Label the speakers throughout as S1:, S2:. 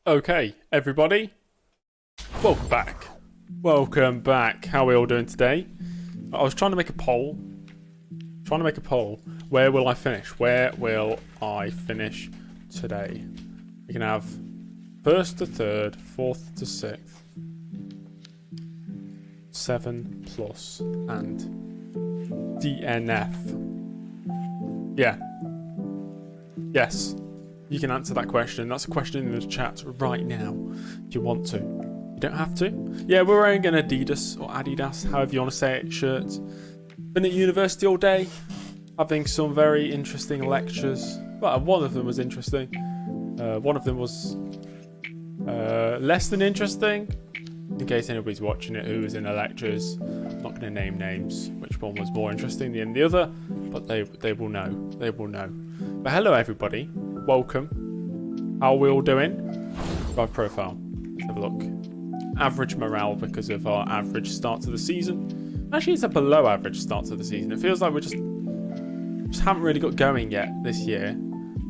S1: Okay, everybody, welcome back. Welcome back. How are we all doing today? I was trying to make a poll. Where will I finish? Where will I finish today? We can have first to third, fourth to sixth, 7 plus, and DNF. Yeah. Yes. You can answer that question. That's a question in the chat right now if you want to. You don't have to. Yeah, we're wearing an Adidas or Adidas, however you want to say it, shirt. Been at university all day, having some very interesting lectures. Well, one of them was interesting. One of them was less than interesting. In case anybody's watching it who was in the lectures, I'm not going to name names, which one was more interesting than the other, but they will know. They will know. But hello, everybody. Welcome. How are we all doing? Drive profile. Let's have a look. Average morale because of our average start to the season. Actually, it's a below average start to the season. It feels like we just haven't really got going yet this year.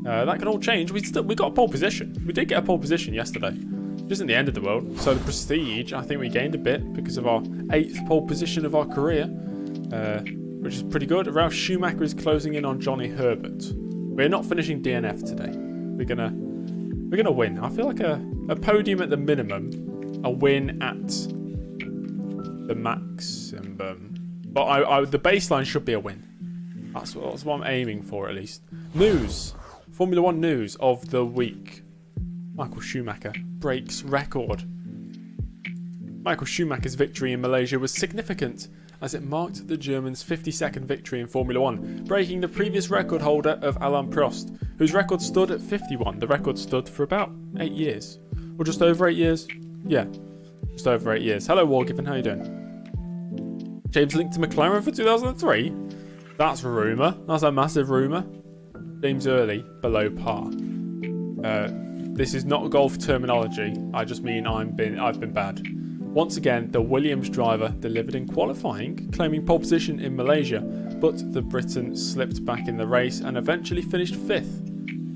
S1: That can all change. We got a pole position. We did get a pole position yesterday. Which isn't the end of the world. So the prestige, I think we gained a bit because of our 8th pole position of our career, which is pretty good. Ralph Schumacher is closing in on Johnny Herbert. We're not finishing DNF today. We're gonna win. I feel like a podium at the minimum, a win at the maximum. But the baseline should be a win. That's what I'm aiming for at least. News. Formula 1 news of the week. Michael Schumacher breaks record. Michael Schumacher's victory in Malaysia was significant as it marked the German's 52nd victory in Formula 1, breaking the previous record holder of Alain Prost, whose record stood at 51. The record stood for about 8 years. Or just over 8 years? Yeah, just over 8 years. Hello, Wargiven, how you doing? James linked to McLaren for 2003? That's a rumour. That's a massive rumour. James Early, below par. This is not golf terminology. I just mean I've been bad. Once again, the Williams driver delivered in qualifying, claiming pole position in Malaysia, but the Briton slipped back in the race and eventually finished 5th.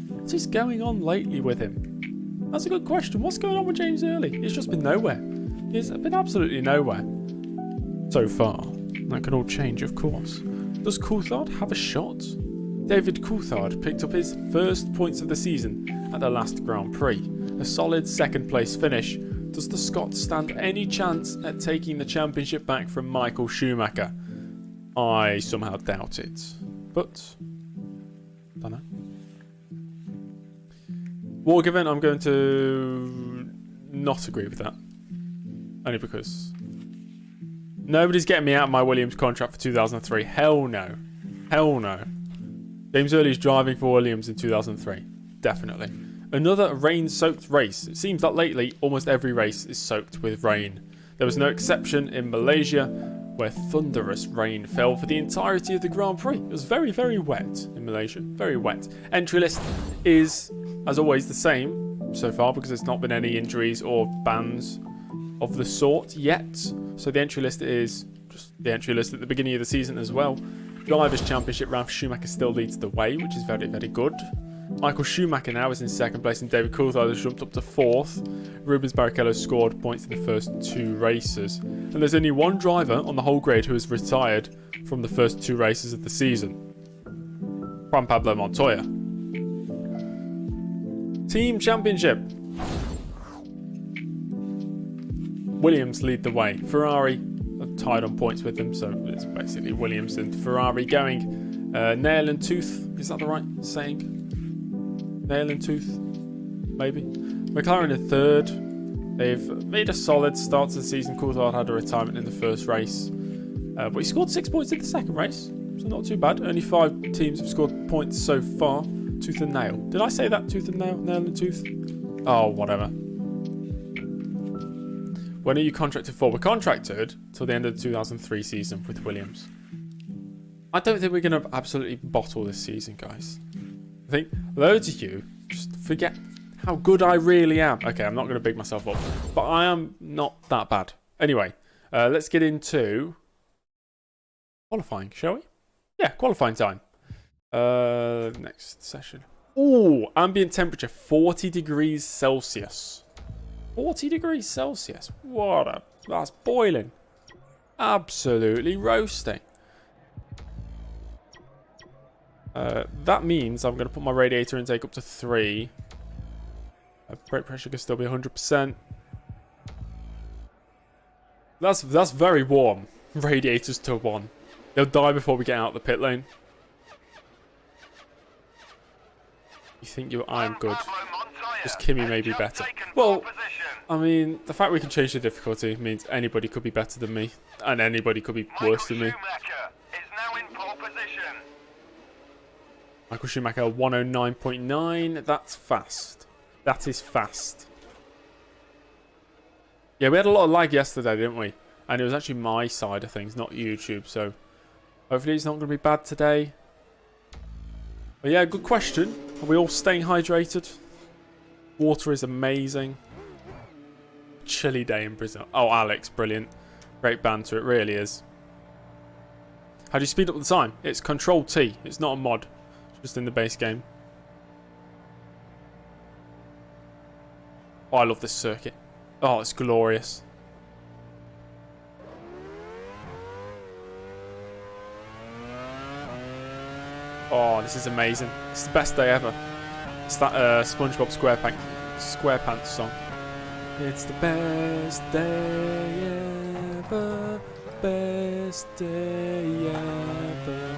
S1: What is going on lately with him? That's a good question. What's going on with James Early? He's just been nowhere. He's been absolutely nowhere so far. That can all change, of course. Does Coulthard have a shot? David Coulthard picked up his first points of the season at the last Grand Prix. A solid second place finish. Does the Scot stand any chance at taking the championship back from Michael Schumacher? I somehow doubt it. But, don't know. Wargiven, I'm going to not agree with that. Only because nobody's getting me out of my Williams contract for 2003. Hell no. Hell no. James Early's driving for Williams in 2003. Definitely. Another rain-soaked race. It seems that lately, almost every race is soaked with rain. There was no exception in Malaysia, where thunderous rain fell for the entirety of the Grand Prix. It was very, very wet in Malaysia. Very wet. Entry list is, as always, the same so far, because there's not been any injuries or bans of the sort yet. So the entry list is just the entry list at the beginning of the season as well. Drivers' Championship, Ralph Schumacher still leads the way, which is very, very good. Michael Schumacher now is in 2nd place and David Coulthard has jumped up to 4th. Rubens Barrichello scored points in the first 2 races. And there's only one driver on the whole grid who has retired from the first 2 races of the season. Juan Pablo Montoya. Team Championship. Williams lead the way. Ferrari are tied on points with them, so it's basically Williams and Ferrari going nail and tooth. Is that the right saying? Nail and tooth, maybe. McLaren in 3rd. They've made a solid start to the season. Coulthard had a retirement in the first race, but he scored 6 points in the second race, so not too bad. Only 5 teams have scored points so far. Tooth and nail. Did I say that? Tooth and nail? Nail and tooth? Oh, whatever. When are you contracted for? We're contracted till the end of the 2003 season with Williams. I don't think we're going to absolutely bottle this season, guys. I think loads of you just forget how good I really am. Okay, I'm not going to big myself up, but I am not that bad. Anyway, let's get into qualifying, shall we? Yeah, qualifying time. Next session. Ooh, ambient temperature 40 degrees Celsius. 40 degrees Celsius. That's boiling. Absolutely roasting. That means I'm going to put my radiator intake up to 3. Brake pressure can still be 100%. That's very warm. Radiators to 1. They'll die before we get out of the pit lane. You think I'm good. Just Kimmy may be better. Well, I mean, the fact we can change the difficulty means anybody could be better than me. And anybody could be worse than me. Michael Schumacher 109.9. That's fast. That is fast. Yeah, we had a lot of lag yesterday, didn't we? And it was actually my side of things, not YouTube. So hopefully it's not going to be bad today. But yeah, good question. Are we all staying hydrated? Water is amazing. Chilly day in Brazil. Oh, Alex, brilliant. Great banter, it really is. How do you speed up the time? It's Control T. It's not a mod. It's just in the base game. Oh, I love this circuit. Oh, it's glorious. Oh, this is amazing. It's the best day ever. It's that SpongeBob SquarePants song. It's the best day ever. Best day ever.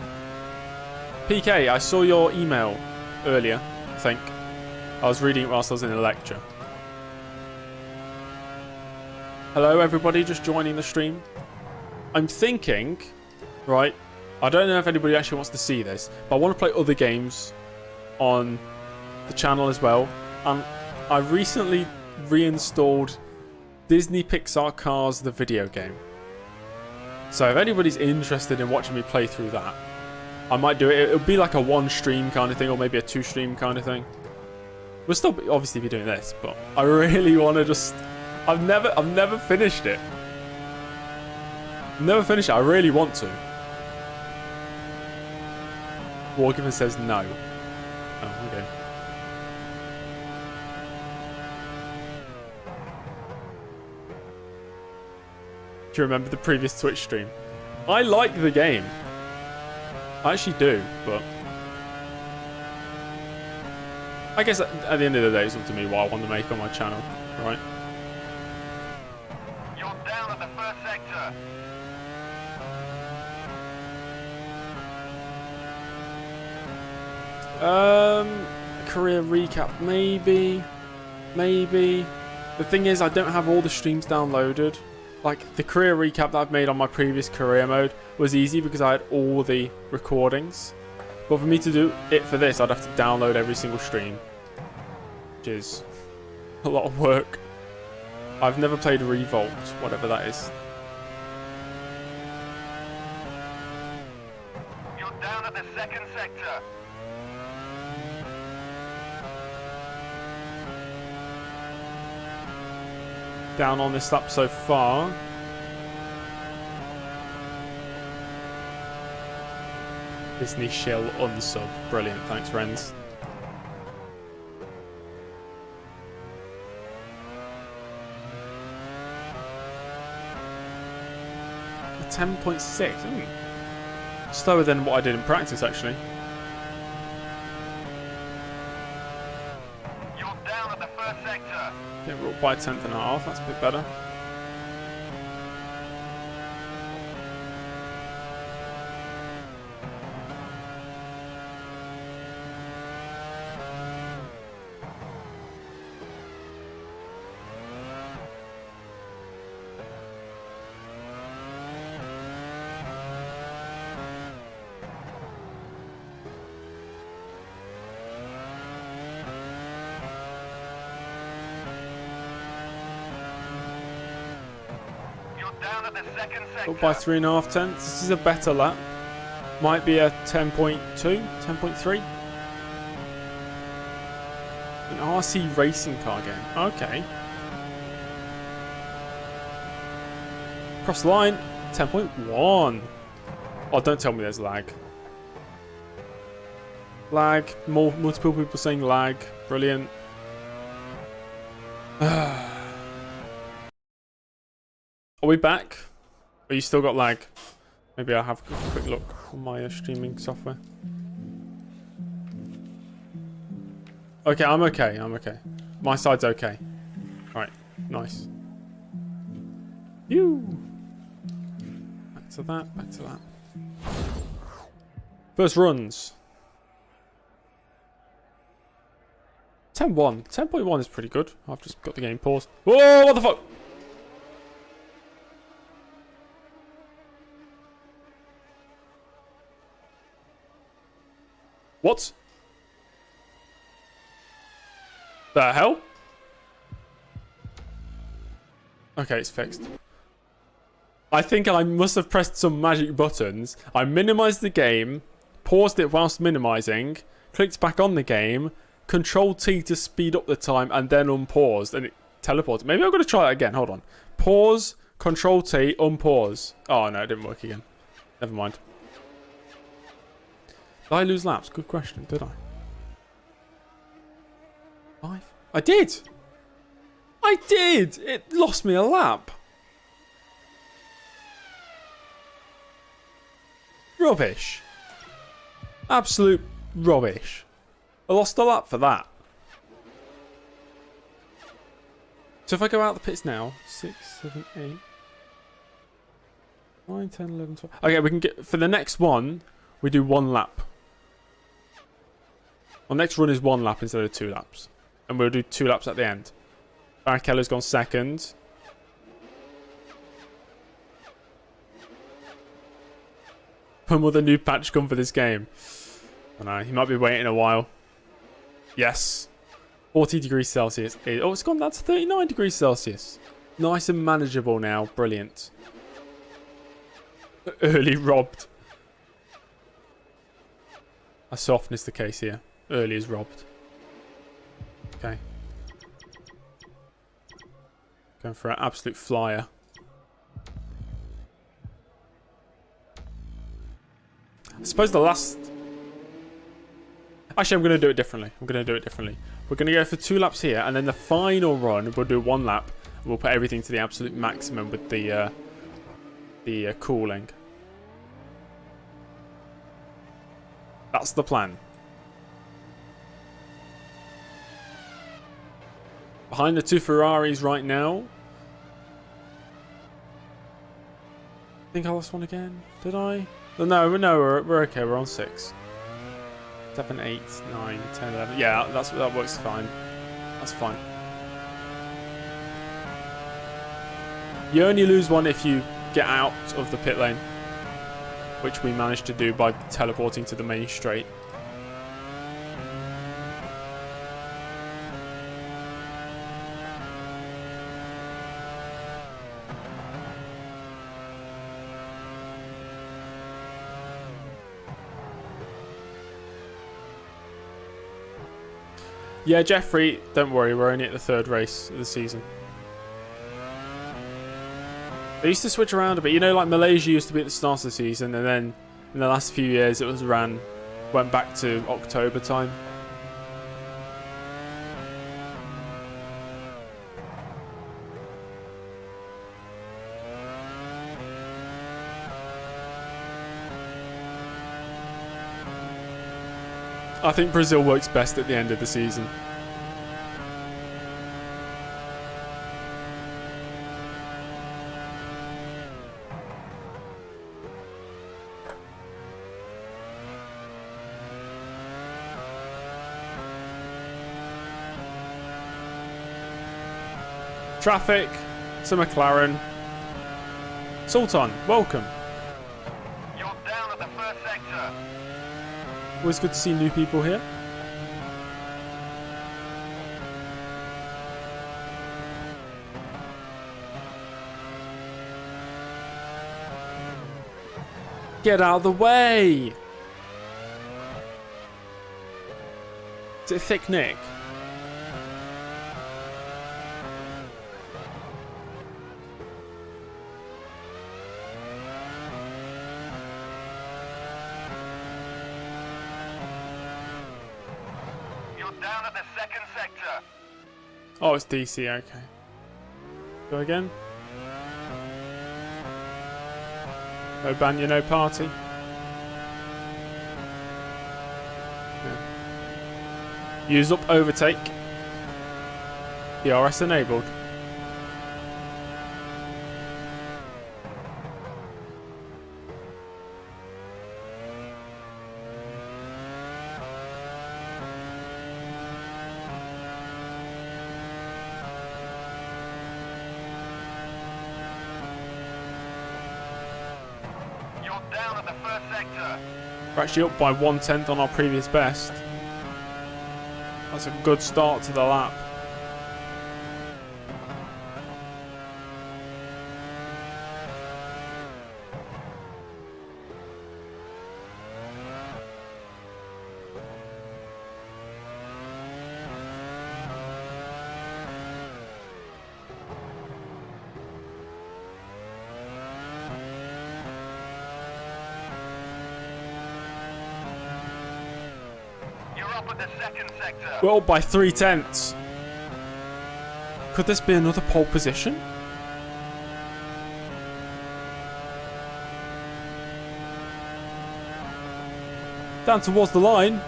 S1: PK, I saw your email earlier, I think. I was reading it whilst I was in a lecture. Hello everybody, just joining the stream. I'm thinking, right, I don't know if anybody actually wants to see this, but I want to play other games on the channel as well. And I recently reinstalled Disney Pixar Cars, the video game. So if anybody's interested in watching me play through that, I might do it. It'll be like a 1 stream kind of thing, or maybe a 2 stream kind of thing. We'll still obviously be doing this, but I really want to just... I've never finished it. Never finished it. I really want to. Wargiven says no. Oh, okay. Do you remember the previous Twitch stream? I like the game. I actually do, but I guess at the end of the day, it's up to me what I want to make on my channel, right?
S2: You're down at the first sector.
S1: Career recap, maybe. The thing is, I don't have all the streams downloaded. Like, the career recap that I've made on my previous career mode was easy because I had all the recordings. But for me to do it for this, I'd have to download every single stream, which is a lot of work. I've never played Revolt, whatever that is.
S2: You're down at the second sector.
S1: Down on this lap so far. Disney Shill unsub. Brilliant. Thanks, Renz. A 10.6. Slower than what I did in practice, actually.
S2: You're down at the first sector.
S1: Yeah, we're up by a 10th and a half. That's a bit better.
S2: Down at the second sector.
S1: Up by 3.5 tenths. This is a better lap. Might be a 10.2, 10.3. An RC racing car game. Okay. Cross the line. 10.1. Oh, don't tell me there's lag. Lag. Multiple people saying lag. Brilliant. Are we back? Or you still got lag? Maybe I'll have a quick look on my streaming software. Okay, I'm okay. I'm okay. My side's okay. Right, nice. Phew. Back to that, back to that. First runs. 10-1. 10.1 is pretty good. I've just got the game paused. Whoa, what the fuck? What? The hell? Okay, it's fixed. I think I must have pressed some magic buttons. I minimized the game, paused it whilst minimizing, clicked back on the game, Control T to speed up the time, and then unpaused, and it teleported. Maybe I'm going to try it again. Hold on. Pause, Control T, unpause. Oh, no, it didn't work again. Never mind. Did I lose laps? Good question. Did I? 5? I did! I did! It lost me a lap. Rubbish. Absolute rubbish. I lost a lap for that. So if I go out the pits now, 6, 7, 8, 9, 10, 11, 12. Okay, we can get, for the next one, we do 1 lap. Our next run is 1 lap instead of 2 laps. And we'll do 2 laps at the end. Barakella's gone second. When will the new patch come for this game? I don't know, he might be waiting a while. Yes. 40 degrees Celsius. Oh, it's gone down to 39 degrees Celsius. Nice and manageable now. Brilliant. Early robbed. As so often is the case here. Early is robbed. Okay. Going for an absolute flyer. I suppose the last... Actually, I'm going to do it differently. We're going to go for 2 laps here, and then the final run, we'll do 1 lap. And we'll put everything to the absolute maximum with the cooling. That's the plan. Behind the 2 Ferraris right now. I think I lost one again. Did I? No, we're okay. We're on 6. 7, 8, 9, 10, 11. Yeah, that works fine. That's fine. You only lose one if you get out of the pit lane, which we managed to do by teleporting to the main straight. Yeah, Jeffrey, don't worry, we're only at the 3rd race of the season. They used to switch around a bit. You know, like Malaysia used to be at the start of the season, and then in the last few years it went back to October time. I think Brazil works best at the end of the season. Traffic, to McLaren. Sultan, welcome.
S2: You're down at the 1st sector.
S1: Always good to see new people here. Get out of the way! Is it Thick Nick?
S2: Down at the 2nd sector.
S1: Oh, it's DC, okay. Go again. No Banya, no party. Yeah. Use up overtake. PRS enabled.
S2: You're down at the first sector.
S1: We're actually up by 1/10 on our previous best. That's a good start to the lap.
S2: You're up at the second sector.
S1: We're up by 3/10. Could this be another pole position? Down towards the line.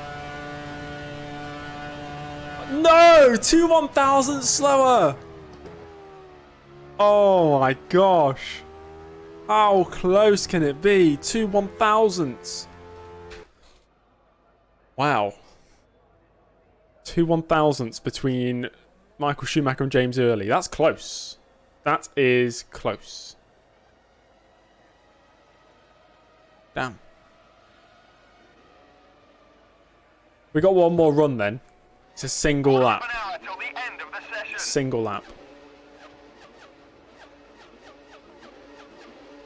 S1: No! 2/1000 slower! Oh my gosh. How close can it be? 2/1000s. Wow. 2/1000s between Michael Schumacher and James Early. That's close. That is close. Damn. We got one more run then. It's a single lap.
S2: Half an hour till the end of the session.
S1: Single lap.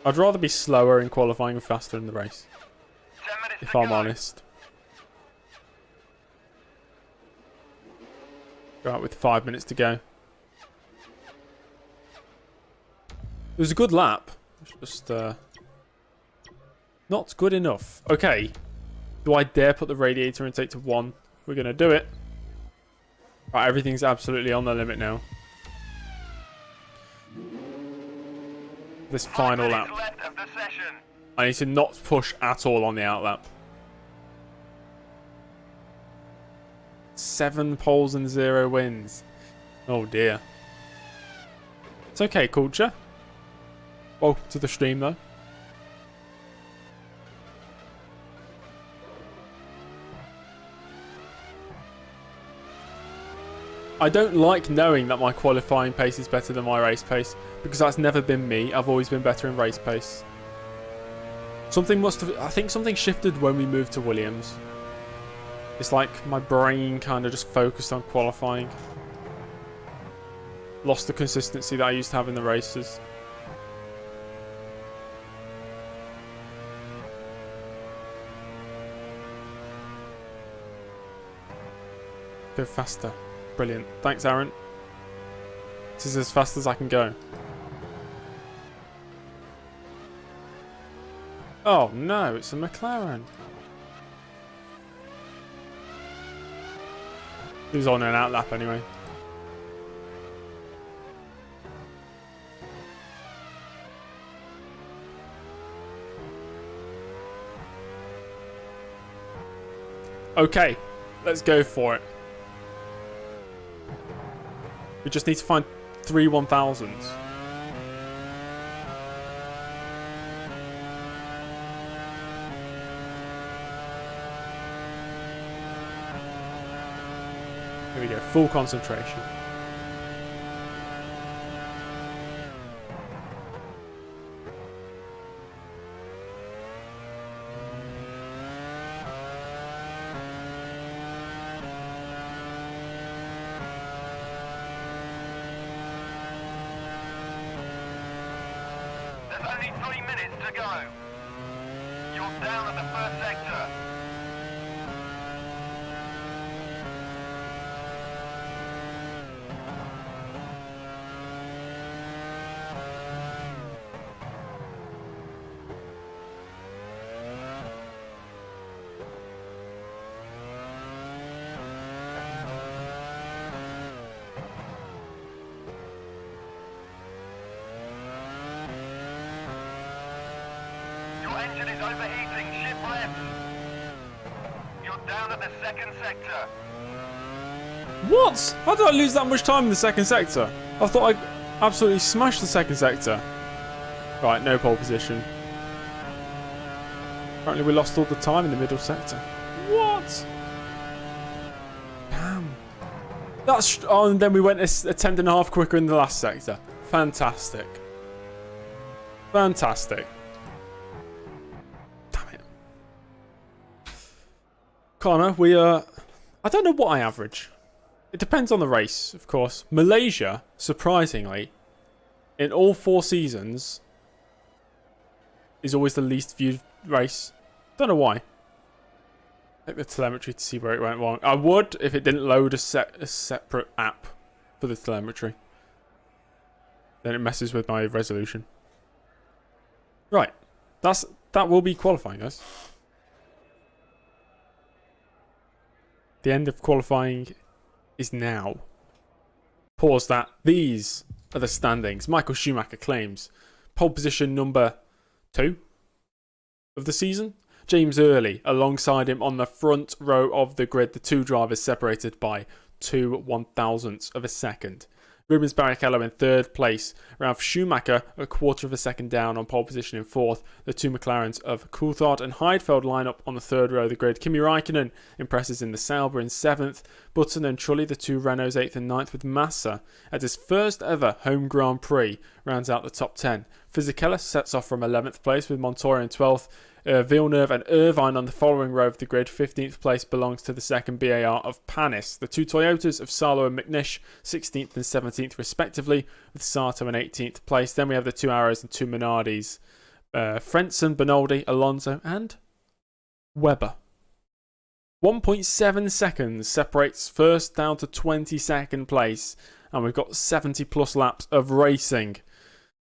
S1: I'd rather be slower in qualifying and faster in the race,
S2: 10 minutes
S1: if
S2: to
S1: I'm
S2: go.
S1: honest. Go out with 5 minutes to go. It was a good lap. It's just not good enough. Okay. Do I dare put the radiator intake to 1? We're going to do it. Right, everything's absolutely on the limit now. This
S2: 5
S1: final
S2: minutes
S1: lap.
S2: left of the session.
S1: I need to not push at all on the outlap. 7 poles and 0 wins. Oh dear. It's okay, culture. Welcome to the stream though. I don't like knowing that my qualifying pace is better than my race pace, because that's never been me. I've always been better in race pace. Something must have... I think something shifted when we moved to Williams. It's like my brain kind of just focused on qualifying. Lost the consistency that I used to have in the races. Go faster. Brilliant. Thanks, Aaron. This is as fast as I can go. Oh no, it's a McLaren. He was on an outlap anyway. Okay, let's go for it. We just need to find 3 1000s. Here we go, full concentration.
S2: There's only 3 minutes to go. You're down at the first sector. You're overheating. Shift left. You're down at the second sector.
S1: What? How did I lose that much time in the second sector? I thought I absolutely smashed the second sector. Right, no pole position. Apparently we lost all the time in the middle sector. What? Damn. That's... Oh, and then we went a tenth and a half quicker in the last sector. Fantastic. Fantastic. Damn it. Connor, we I don't know what I average. It depends on the race, of course. Malaysia, surprisingly, in all 4 seasons, is always the least viewed race. Don't know why. Check the telemetry to see where it went wrong. I would if it didn't load a separate app for the telemetry. Then it messes with my resolution. Right. That will be qualifying, guys. The end of qualifying is now. Pause that. These are the standings. Michael Schumacher claims pole position number 2 of the season. James Early alongside him on the front row of the grid. The 2 drivers separated by 2 1,000ths of a second. Rubens Barrichello in 3rd place. Ralf Schumacher a quarter of a second down on pole position in 4th. The 2 McLarens of Coulthard and Heidfeld line up on the 3rd row of the grid. Kimi Räikkönen impresses in the Sauber in 7th. Button and Trulli, the 2 Renaults, 8th and 9th, with Massa at his first ever home Grand Prix rounds out the top 10. Fisichella sets off from 11th place with Montoya in 12th. Villeneuve and Irvine on the following row of the grid. 15th place belongs to the second BAR of Panis. The 2 Toyotas of Salo and McNish, 16th and 17th respectively, with Sato in 18th place. Then we have the 2 Arrows and 2 Minardis. Frentzen, Bernaldi, Alonso and Webber. 1.7 seconds separates first down to 22nd place. And we've got 70 plus laps of racing.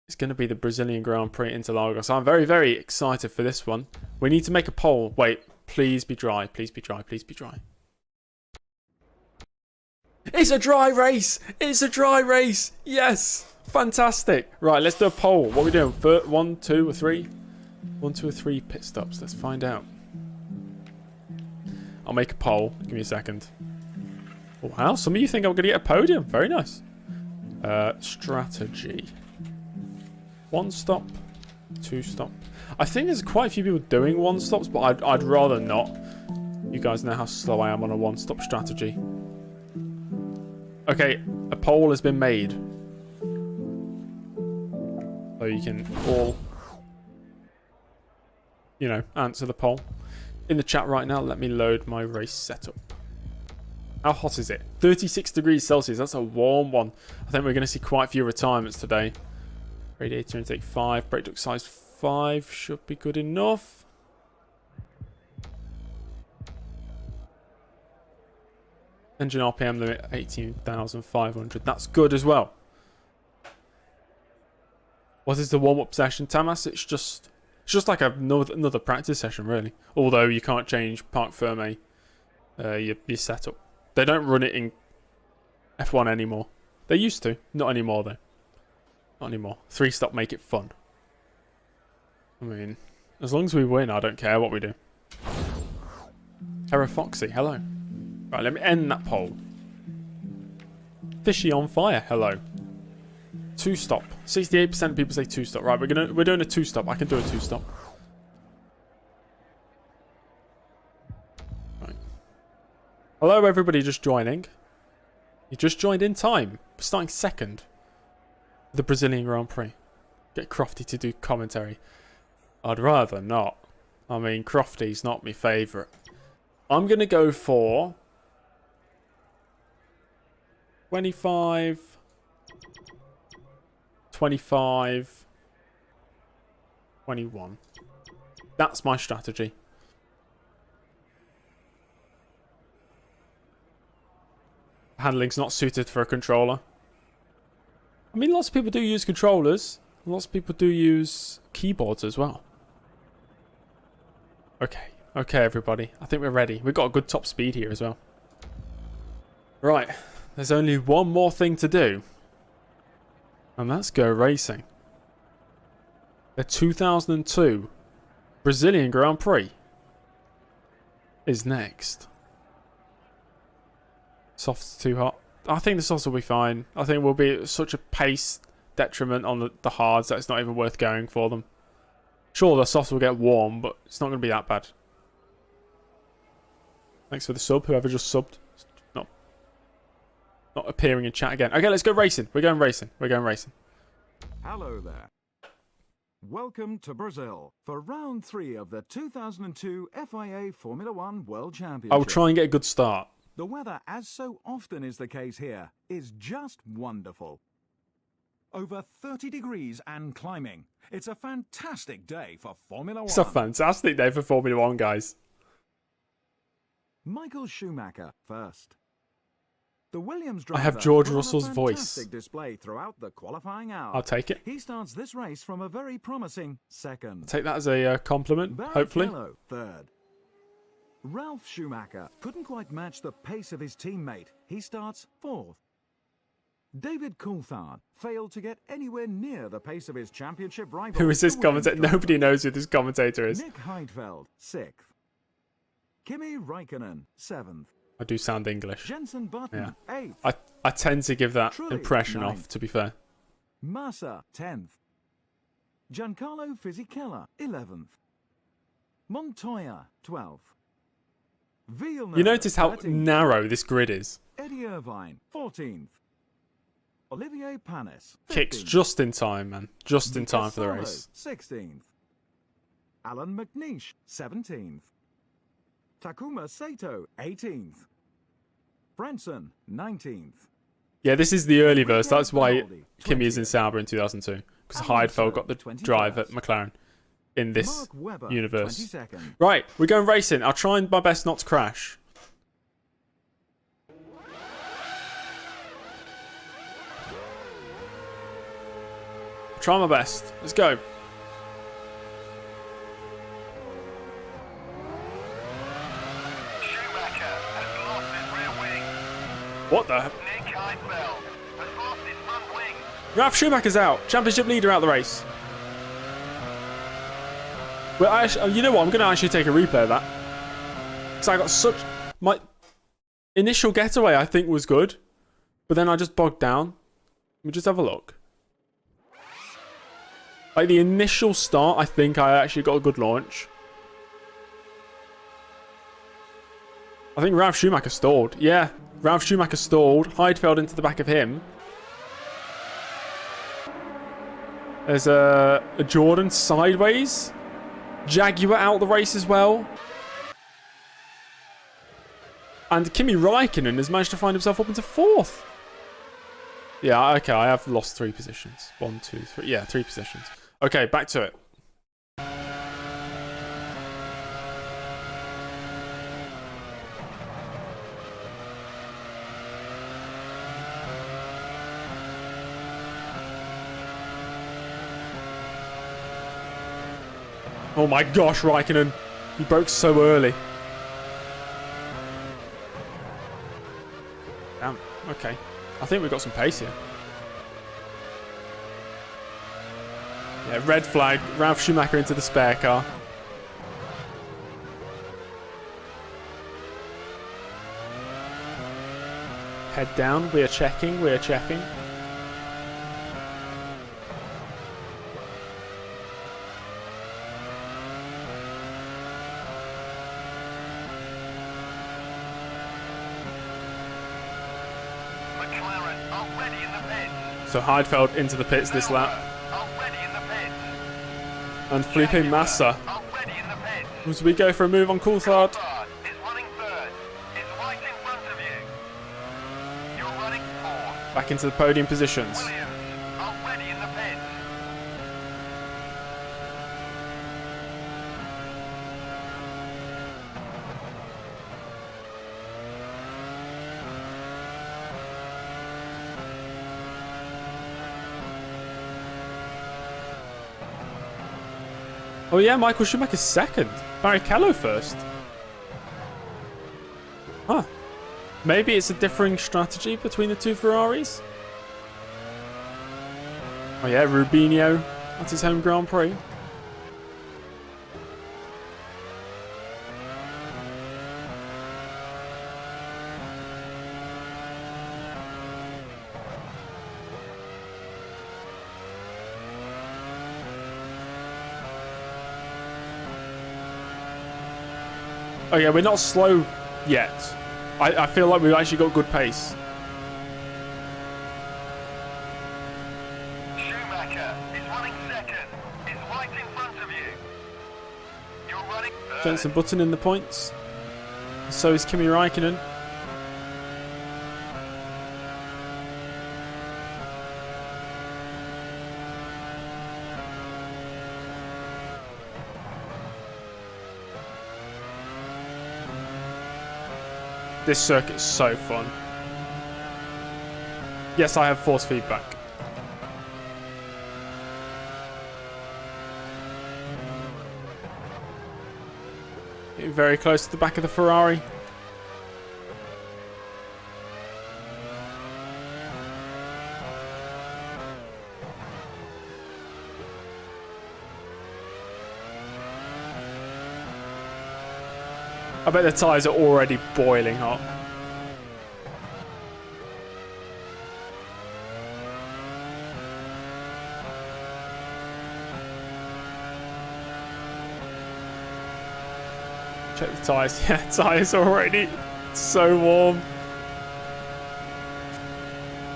S1: It's going to be the Brazilian Grand Prix Interlagos. I'm very, very excited for this one. We need to make a poll. Wait, please be dry. Please be dry. Please be dry. It's a dry race. It's a dry race. Yes. Fantastic. Right, let's do a poll. What are we doing? 1, 2 or 3? 1, 2 or 3 pit stops. Let's find out. I'll make a poll. Give me a second. Oh, wow. Some of you think I'm going to get a podium. Very nice. Strategy. 1 stop, 2 stop. I think there's quite a few people doing 1 stops, but I'd rather not. You guys know how slow I am on a 1 stop strategy. Okay, a poll has been made. So you can all, answer the poll. In the chat right now, let me load my race setup. How hot is it? 36 degrees Celsius. That's a warm one. I think we're going to see quite a few retirements today. Radiator intake 5, brake duct size 5 should be good enough. Engine RPM limit 18,500. That's good as well. What is the warm-up session, Tamas? It's just like another practice session, really. Although you can't change Parc Fermé, your setup. They don't run it in F1 anymore. They used to, not anymore though. Not anymore. 3 stop make it fun. I mean, as long as we win, I don't care what we do. Terra Foxy, hello. Right, let me end that poll. Fishy on fire, hello. 2 stop. 68% of people say 2 stop. Right, we're doing a 2 stop. I can do a 2 stop. Right. Hello, everybody just joining. You just joined in time. We're starting 2nd. The Brazilian Grand Prix. Get Crofty to do commentary. I'd rather not. I mean, Crofty's not my favourite. I'm going to go for 25, 25, 21. That's my strategy. Handling's not suited for a controller. I mean, lots of people do use controllers. Lots of people do use keyboards as well. Okay. Okay, everybody. I think we're ready. We've got a good top speed here as well. Right. There's only one more thing to do. And that's go racing. The 2002 Brazilian Grand Prix is next. Soft's too hot. I think the softs will be fine. I think we'll be at such a pace detriment on the hards that it's not even worth going for them. Sure, the softs will get warm, but it's not going to be that bad. Thanks for the sub, whoever just subbed. Not appearing in chat again. Okay, let's go racing. We're going racing. We're going racing.
S3: Hello there. Welcome to Brazil for round 3 of the 2002 FIA Formula One World Championship.
S1: I'll try and get a good start.
S3: The weather, as so often is the case here, is just wonderful. Over 30 degrees and climbing. It's a fantastic day for Formula One.
S1: It's a fantastic day for Formula One, guys.
S3: Michael Schumacher first. The Williams
S1: I have
S3: driver
S1: George
S3: put on a
S1: Russell's voice.
S3: fantastic display throughout the qualifying hour.
S1: I'll take it.
S3: He starts this race from a very promising second.
S1: Take that as a compliment, hopefully.
S3: Barrichello, third. Ralf Schumacher couldn't quite match the pace of his teammate. He starts fourth. David Coulthard failed to get anywhere near the pace of his championship rival.
S1: Who is this
S3: the Williams
S1: commentator?
S3: driver.
S1: Nobody knows who this commentator is.
S3: Nick Heidfeld, sixth. Kimi Raikkonen, seventh.
S1: I do sound English.
S3: Jenson Button, eighth.
S1: I tend to give that
S3: Trulli,
S1: impression off,
S3: ninth.
S1: to be fair.
S3: Massa, 10th. Giancarlo Fisichella, 11th. Montoya, 12th. Villeneuve,
S1: You notice how
S3: 13th.
S1: narrow this grid is.
S3: Eddie Irvine, 14th. Olivier Panis, 15th.
S1: Kicks just in time, man. Just in time for the race.
S3: 16th. Alan McNeish, 17th. Takuma Sato, 18th. Branson, 19th.
S1: Yeah, this is the early verse. That's why Kimi is in Sauber in 2002. Because Heidfeld got the drive at McLaren in this
S3: Mark Webber,
S1: universe.
S3: 22nd.
S1: Right, we're going racing. I'll try my best not to crash. Try my best. Let's go.
S2: Schumacher has lost his rear wing.
S1: What the?
S2: Nick Heidfeld has lost his front wing.
S1: Ralf Schumacher's out. Championship leader out the race. Well, you know what? I'm going to actually take a replay of that. Because I got such... My initial getaway, I think, was good. But then I just bogged down. Let me just have a look. Like, the initial start, I think I actually got a good launch. I think Ralf Schumacher stalled. Yeah, Ralf Schumacher stalled. Heidfeld into the back of him. There's a Jordan sideways. Jaguar out the race as well. And Kimi Raikkonen has managed to find himself up into fourth. Yeah, okay, I have lost 3 positions. 1, 2, 3. Yeah, 3 positions. Okay, back to it. Oh my gosh, Raikkonen. You broke so early. Damn, okay. I think we've got some pace here. Yeah, red flag. Ralf Schumacher into the spare car. Head down. We are checking. We are checking.
S2: McLaren already in the pits.
S1: So Heidfeld into the pits this lap.
S2: Already in the pits.
S1: And Felipe Massa.
S2: Already in the pits.
S1: As we go for a move on Coulthard.
S2: Coulthard is running third. It's right in front of you. You're running fourth.
S1: Back into the podium positions.
S2: Williams already in the pits.
S1: Oh yeah, Michael Schumacher's second. Barrichello first. Huh. Maybe it's a differing strategy between the 2 Ferraris? Oh yeah, Rubinho. That's his home Grand Prix. Okay, we're not slow yet. I feel like we've actually got good pace.
S2: Schumacher is running second. Is right in front of you. You're running third.
S1: Jenson Button in the points. So is Kimi Räikkönen. This circuit is so fun. Yes, I have force feedback. Getting very close to the back of the Ferrari. I bet the tyres are already boiling hot. Check the tyres. Yeah, tyres already so warm.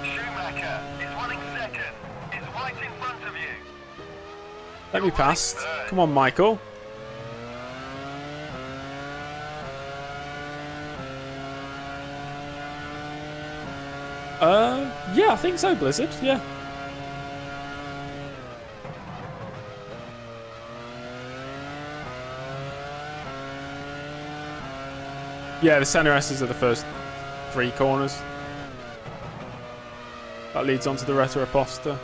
S2: Schumacher is running second. Is right in front of you.
S1: Let me pass. Come on, Michael. Yeah, I think so, Blizzard. Yeah. Yeah, the center S's are the first 3 corners. That leads on to the Retro-Aposta.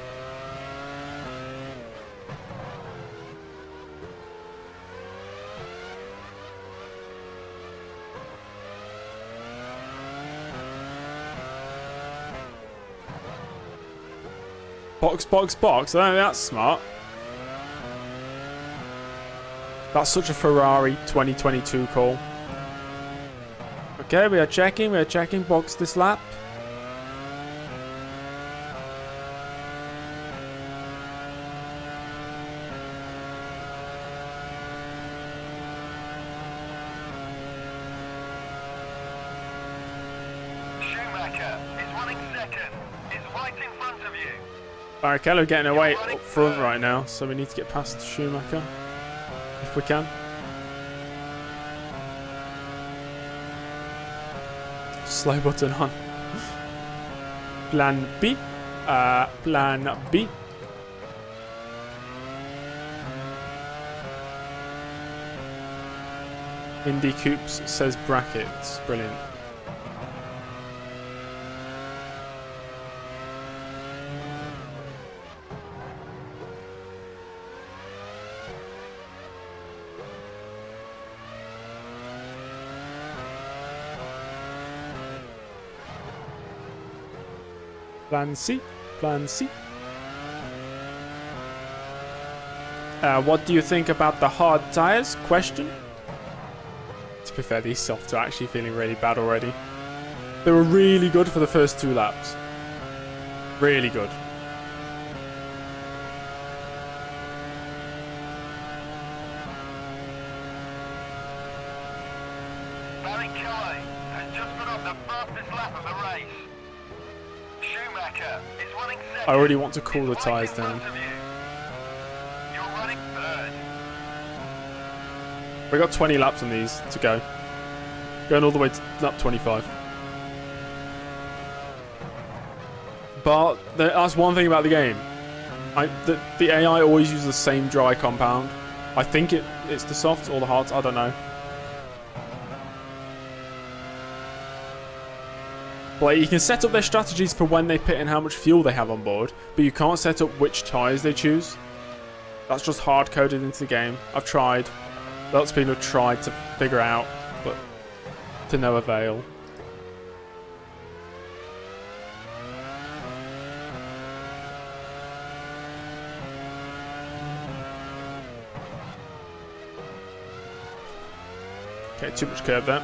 S1: Box, box, box. I don't think that's smart. That's such a Ferrari 2022 call. Okay, we are checking box this lap.
S2: Schumacher is running second. Is right in front of you.
S1: Barrichello getting away up front right now, so we need to get past Schumacher if we can. Slow button on. Plan B. Plan B. Indy Coops says brackets. Brilliant. Plan C. Plan C. What do you think about the hard tyres? Question. To be fair, these softs are actually feeling really bad already. They were really good for the first 2 laps. Really good.
S2: Barrichello has just put up the fastest lap of the race. Schumacher is running second.
S1: I already want to cool the tyres down.
S2: You're running third.
S1: We got 20 laps on these to go. Going all the way to lap 25. But that's one thing about the game. The AI always uses the same dry compound. I think it's the softs or the hards, I don't know. Like, you can set up their strategies for when they pit and how much fuel they have on board, but you can't set up which tyres they choose. That's just hard-coded into the game. I've tried. Lots of people have tried to figure out, but to no avail. Okay, too much curve there.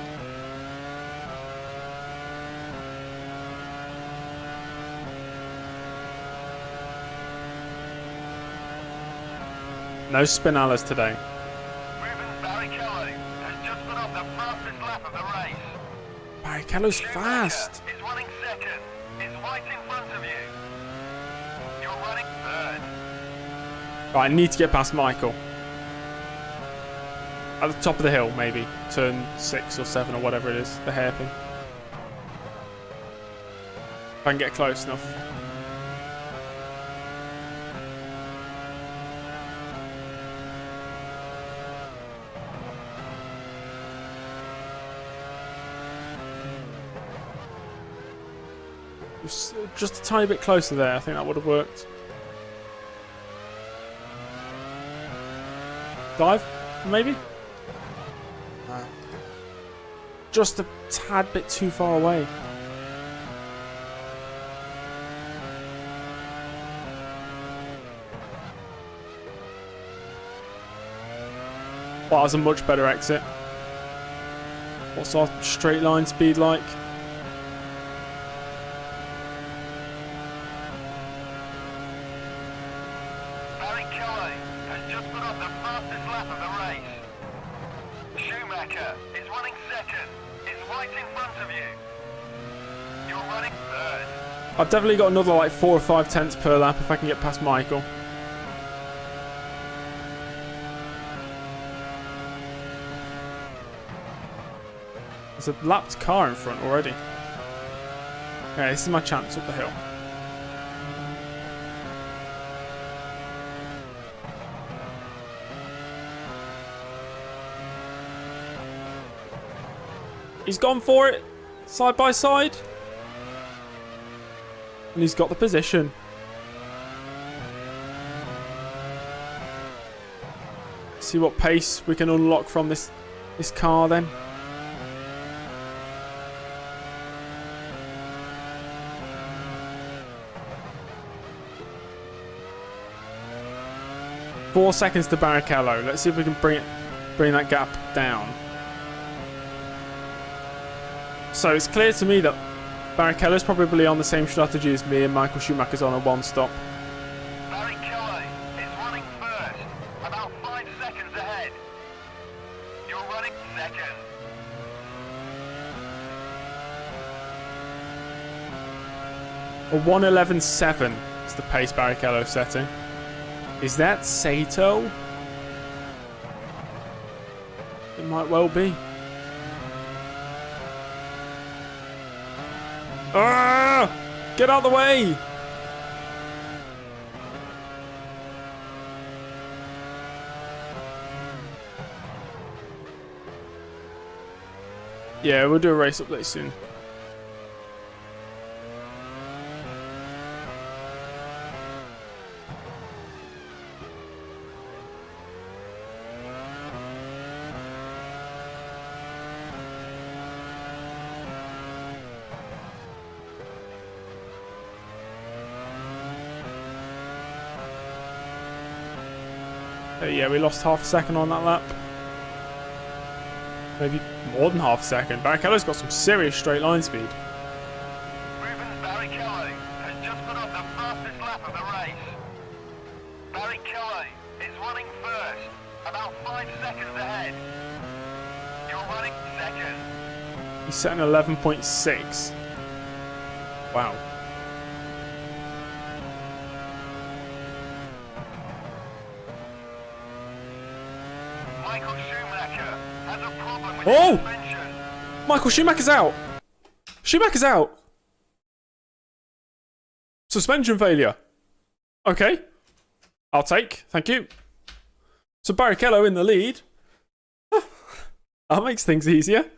S1: No spinalas today.
S2: Rubens Barrichello has just put up the fastest
S1: Barrichello's fast.
S2: Is running second. Is right in front of you. You're running third.
S1: Right, I need to get past Michael. At the top of the hill, maybe. Turn 6 or 7 or whatever it is. The hairpin. If I can get close enough. Just a tiny bit closer there. I think that would have worked. Dive? Maybe? Just a tad bit too far away. Well, that was a much better exit. What's our straight line speed like?
S2: Barrichello has just put up the fastest lap of the race. Schumacher is running second. Is right in front of you. You're running third.
S1: I've definitely got another like 4 or 5 tenths per lap if I can get past Michael. There's a lapped car in front already. Okay, this is my chance up the hill. He's gone for it, side by side. And he's got the position. See what pace we can unlock from this car then. Four seconds to Barrichello. Let's see if we can bring that gap down. So it's clear to me that Barrichello's probably on the same strategy as me and Michael Schumacher's on a one-stop.
S2: Barrichello is running first, about 5 seconds ahead. You're running second.
S1: A 1:11.7 is the pace Barrichello's setting. Is that Sato? It might well be. Ah! Get out of the way! Yeah, we'll do a race update soon. Yeah, we lost half a second on that lap. Maybe more than half a second. Barrichello's got some serious straight line speed.
S2: Rubens Barrichello has just put up the fastest lap of the race. Barrichello is running first, about 5 seconds ahead. You're running second.
S1: He's setting 11.6. Wow.
S2: Michael Schumacher has a problem with
S1: Oh!
S2: his suspension.
S1: Michael Schumacher's out. Schumacher's out. Suspension failure. Okay. I'll take. Thank you. So Barrichello in the lead. That makes things easier.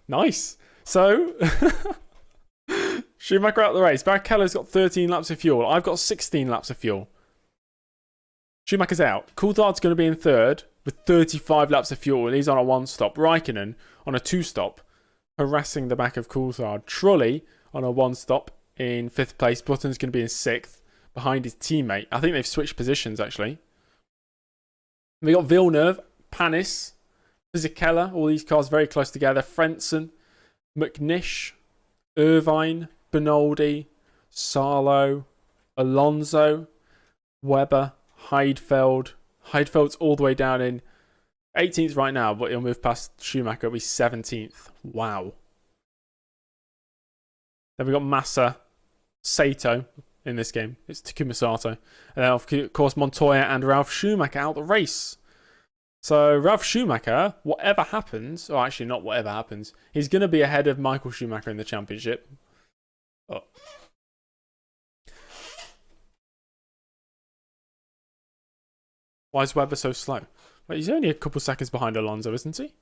S1: Nice. So Schumacher out of the race. Barrichello's got 13 laps of fuel. I've got 16 laps of fuel. Schumacher's out. Coulthard's going to be in third with 35 laps of fuel, and he's on a one-stop. Raikkonen on a two-stop, harassing the back of Coulthard. Trulli on a one-stop in 5th place. Button's going to be in 6th, behind his teammate. I think they've switched positions, actually. We got Villeneuve, Panis, Fisichella, all these cars very close together. Frentzen, McNish, Irvine, Bernoldi, Sarlo, Alonso, Webber, Heidfeld. Heidfeld's all the way down in 18th right now, but he'll move past Schumacher. It'll be 17th. Wow. Then we got Massa, Sato in this game. It's Takuma Sato. And then, of course, Montoya and Ralf Schumacher out the race. So Ralf Schumacher, whatever happens, or actually not whatever happens, he's going to be ahead of Michael Schumacher in the championship. Oh. Why is Webber so slow? Wait, he's only a couple seconds behind Alonso, isn't he?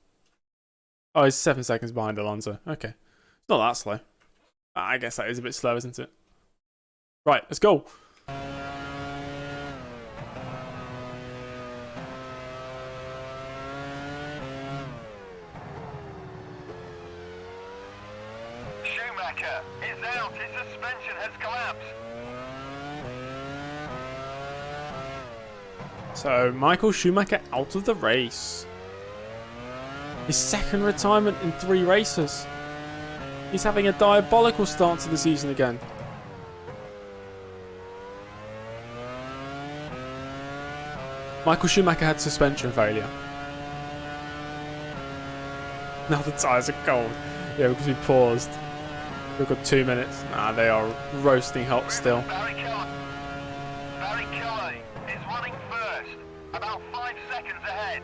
S1: Oh, he's 7 seconds behind Alonso. Okay. It's not that slow. I guess that is a bit slow, isn't it? Right, let's go.
S2: Schumacher is out. His suspension has collapsed.
S1: So, Michael Schumacher out of the race. His second retirement in 3 races. He's having a diabolical start to the season again. Michael Schumacher had suspension failure. Now the tyres are cold. Yeah, because we paused. We've got 2 minutes. Nah, they are roasting hot still.
S2: Barry Kelly is running first, about 5 seconds ahead.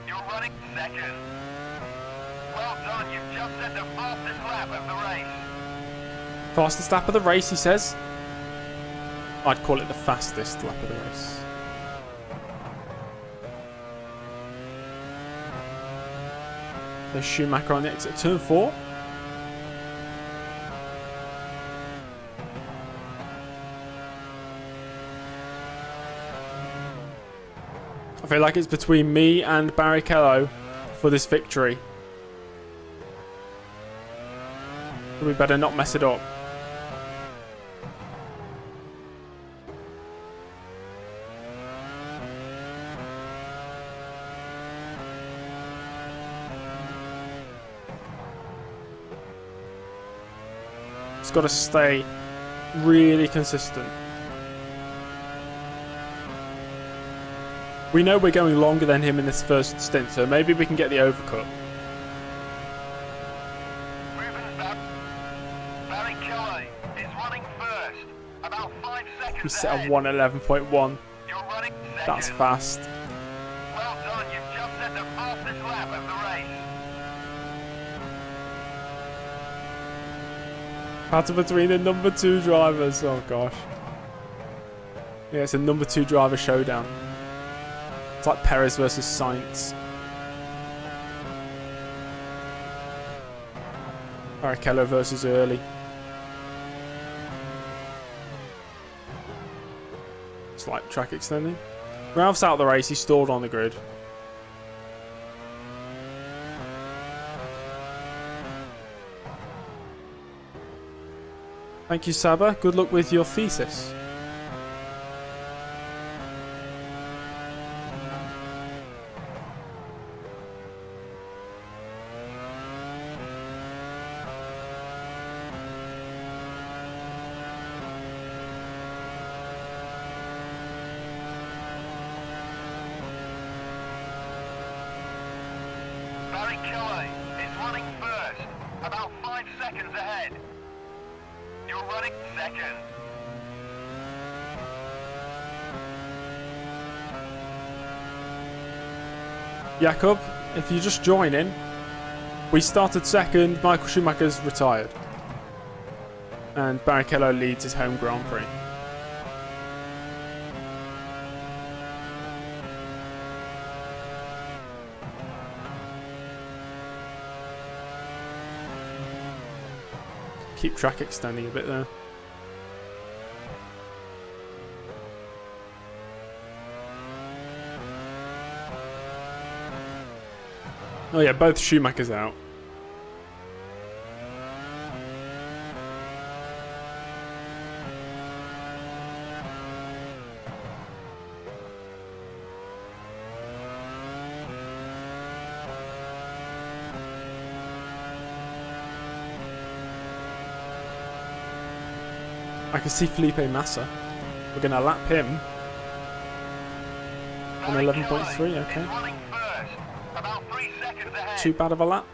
S2: You're running second. Well done, you've just set the fastest lap of the race.
S1: Fastest lap of the race, he says. I'd call it the fastest lap of the race. There's Schumacher on the exit turn 4. I feel like it's between me and Barrichello for this victory. We better not mess it up. It's got to stay really consistent. We know we're going longer than him in this first stint, so maybe we can get the overcut.
S2: Barry Kelly is running first, about 5 seconds
S1: We set a
S2: ahead.
S1: 1:11.1.
S2: You're running second.
S1: That's fast.
S2: Well done, you've just set the fastest lap of the race.
S1: Battle between the number 2 drivers. Oh gosh. Yeah, it's a number 2 driver showdown. It's like Perez versus Sainz. Barrichello versus Early. Slight track extending. Ralph's out of the race. He's stalled on the grid. Thank you, Saba. Good luck with your thesis.
S2: Barry Kelly is running first, about 5 seconds ahead. You're running second.
S1: Jakob, if you just join in, we started second, Michael Schumacher's retired. And Barrichello leads his home Grand Prix. Keep track extending a bit there. Oh yeah, both Schumachers out. I can see Felipe Massa. We're going to lap him on 11.3, okay.
S2: Running first, about 3 seconds ahead.
S1: Too bad of a lap.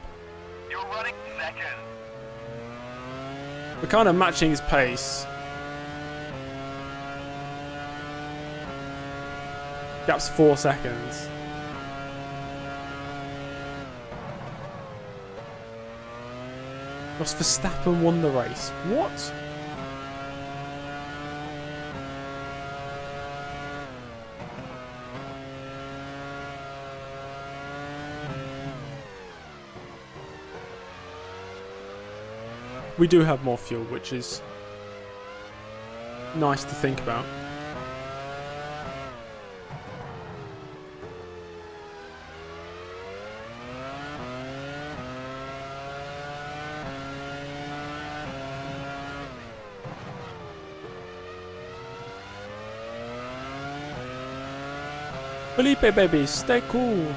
S2: You're running second.
S1: kind of matching his pace. Gap's 4 seconds. Ross Verstappen won the race. What? We do have more fuel, which is nice to think about. Felipe, baby, stay cool.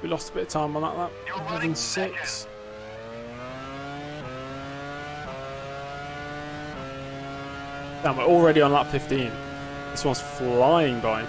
S1: We lost a bit of time on that lap. 106. Damn, we're already on lap 15. This one's flying by.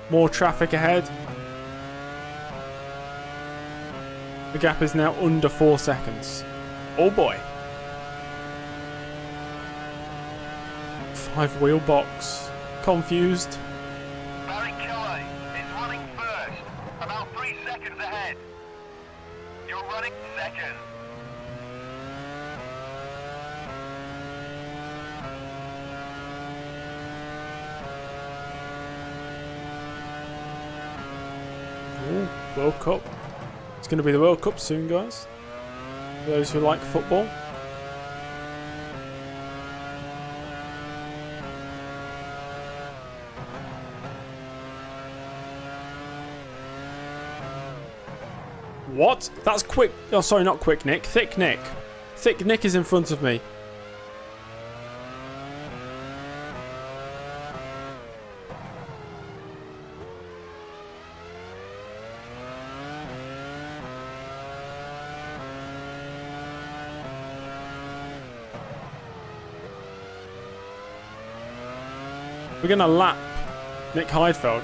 S1: More traffic ahead. The gap is now under 4 seconds. Oh boy. 5-wheel box. Confused.
S2: Barry Kelly is running first, about 3 seconds ahead. You're running second.
S1: Ooh, World Cup. It's going to be the World Cup soon, guys. For those who like football. What? That's quick. Oh, sorry, not quick Nick. Thick Nick. Thick Nick is in front of me. We're going to lap Nick Heidfeld.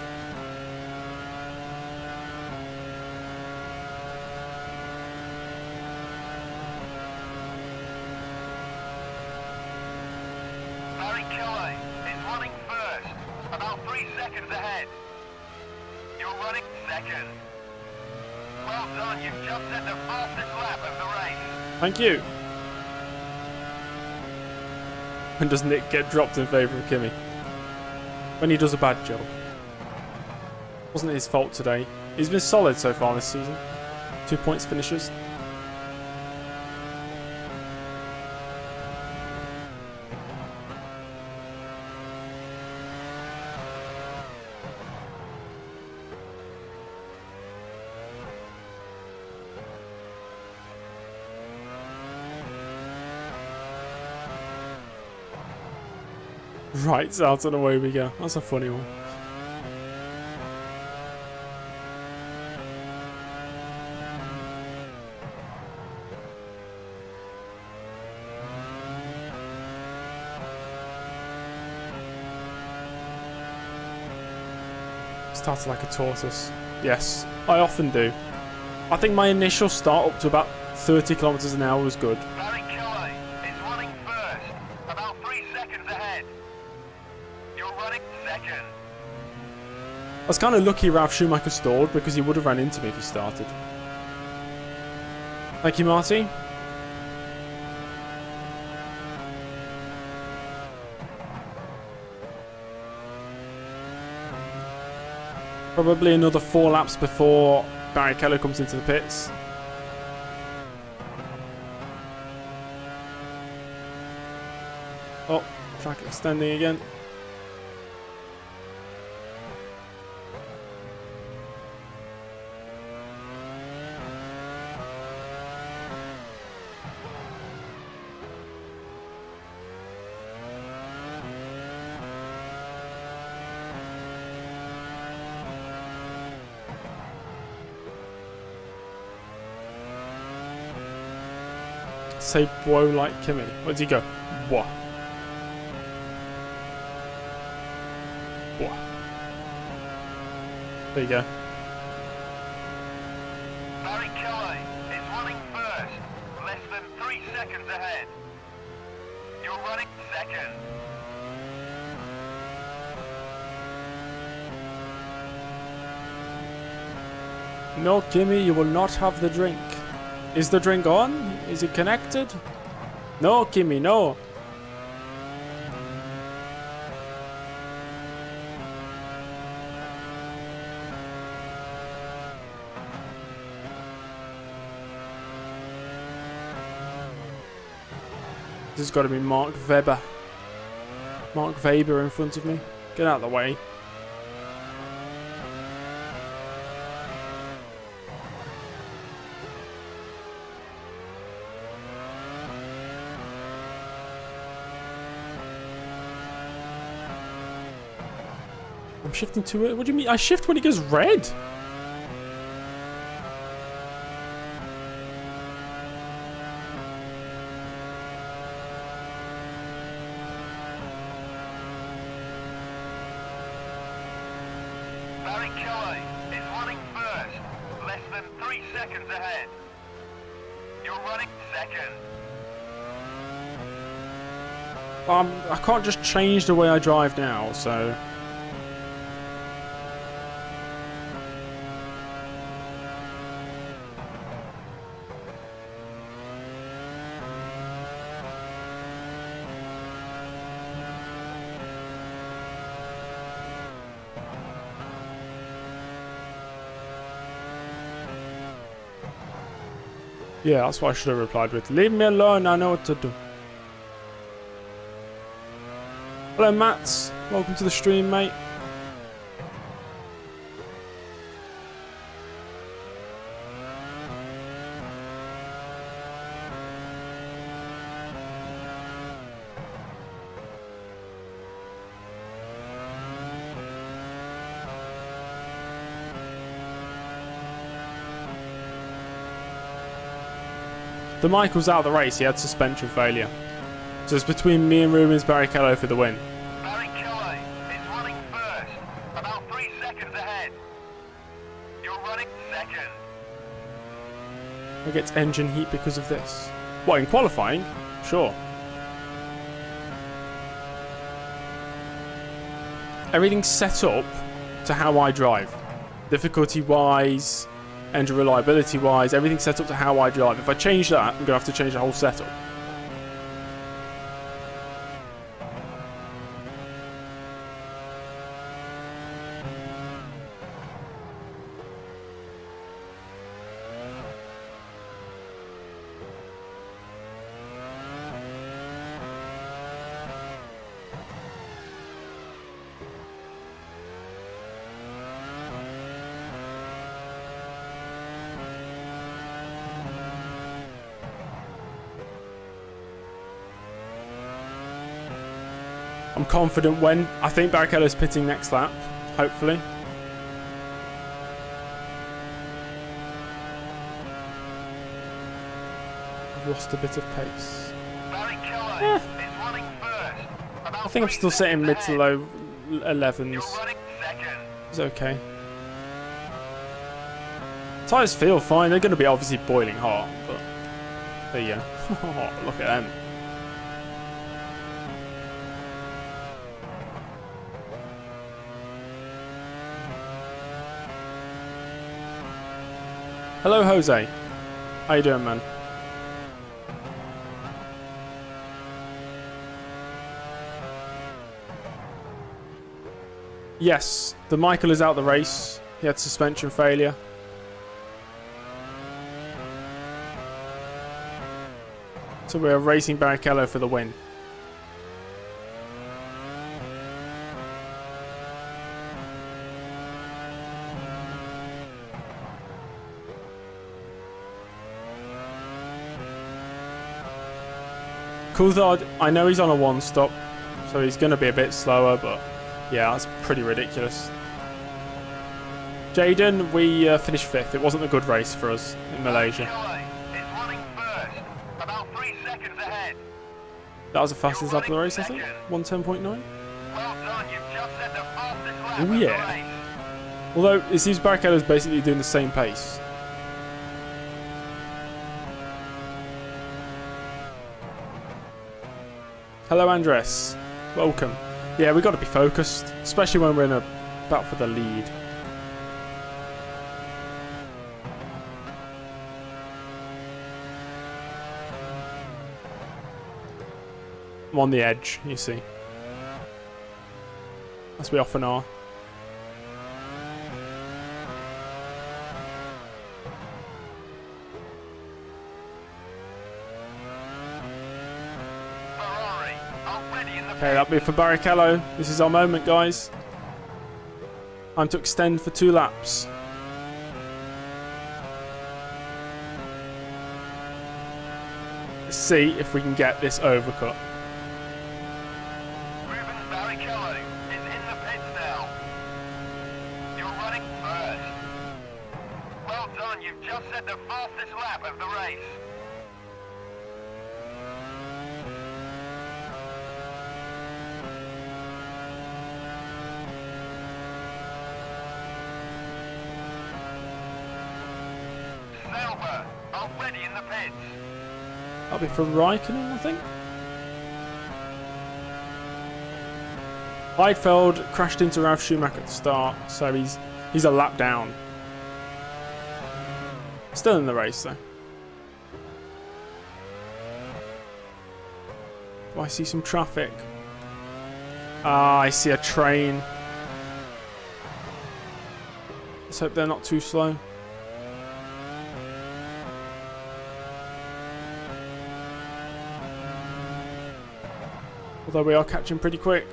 S2: Barry Kelly is running first, about 3 seconds ahead. You're running second. Well done, you've just set the fastest lap of the race.
S1: Thank you. And does Nick get dropped in favour of Kimi? When he does a bad job. Wasn't his fault today. He's been solid so far this season. 2 points finishes. Right out and away we go. That's a funny one. Started like a tortoise. Yes, I often do. I think my initial start up to about 30 kilometers an hour was good.
S2: Barry Kelly is running first, about 3 seconds ahead. You're running second.
S1: I was kind of lucky Ralf Schumacher stalled because he would have ran into me if he started. Thank you, Marty. Probably another 4 laps before Barrichello comes into the pits. Oh, track extending again. Say whoa like Kimmy. Where'd he go? Whoa. Whoa. There you go.
S2: Barrichello is running first, less than 3 seconds ahead. You're running second.
S1: No, Kimmy, you will not have the drink. Is the drink on? Is it connected? No, Kimmy, no. This has got to be Mark Webber. Mark Weber in front of me. Get out of the way. I'm shifting to it. What do you mean? I shift when it goes red.
S2: Barrichello is running first, less than 3 seconds ahead. You're running second.
S1: I can't just change the way I drive now, so... Yeah, that's what I should have replied with. Leave me alone, I know what to do. Hello, Mats. Welcome to the stream, mate. The Michael's out of the race. He had suspension failure. So it's between me and Rubens Barrichello for the win.
S2: Barrichello is running first, about 3 seconds ahead. You're running second.
S1: I get engine heat because of this. What, in qualifying? Sure. Everything's set up to how I drive. Difficulty-wise, engine reliability-wise, everything's set up to how I drive. If I change that, I'm going to have to change the whole setup. I'm confident when... I think Barrichello's pitting next lap, hopefully. I've lost a bit of pace.
S2: Barrichello is running first.
S1: I think I'm still sitting mid to low 11s.
S2: You're running second.
S1: It's okay. Tyres feel fine. They're going to be obviously boiling hot, but there you go. Look at them. Hello, Jose. How you doing, man? Yes, the Michael is out the race. He had suspension failure. So we're racing Barrichello for the win. Coulthard, I know he's on a one stop, so he's going to be a bit slower, but yeah, that's pretty ridiculous. Jaden, we finished 5th. It wasn't a good race for us in Malaysia.
S2: It's running first, about 3 seconds ahead.
S1: That was the fastest lap of the race, I think. 110.9.
S2: Well done, you've just set the fastest lap
S1: Oh
S2: of the
S1: yeah.
S2: race.
S1: Although it seems Barrichello's basically doing the same pace. Hello Andres, welcome. Yeah, we got to be focused, especially when we're in a battle for the lead. I'm on the edge, you see. As we often are.
S2: Ferrari, already in the
S1: Okay, that'll be for Barrichello. This is our moment, guys. Time to extend for 2 laps. Let's see if we can get this overcut.
S2: Barrichello is in the pits now. You're running first. Well done, you've just set the fastest lap of the race. Zsombor, already in the pits.
S1: That'll be for Raikkonen, I think. Heidfeld crashed into Ralf Schumacher at the start, so he's a lap down. Still in the race though. Do I see some traffic? Ah, I see a train. Let's hope they're not too slow. Although we are catching pretty quick.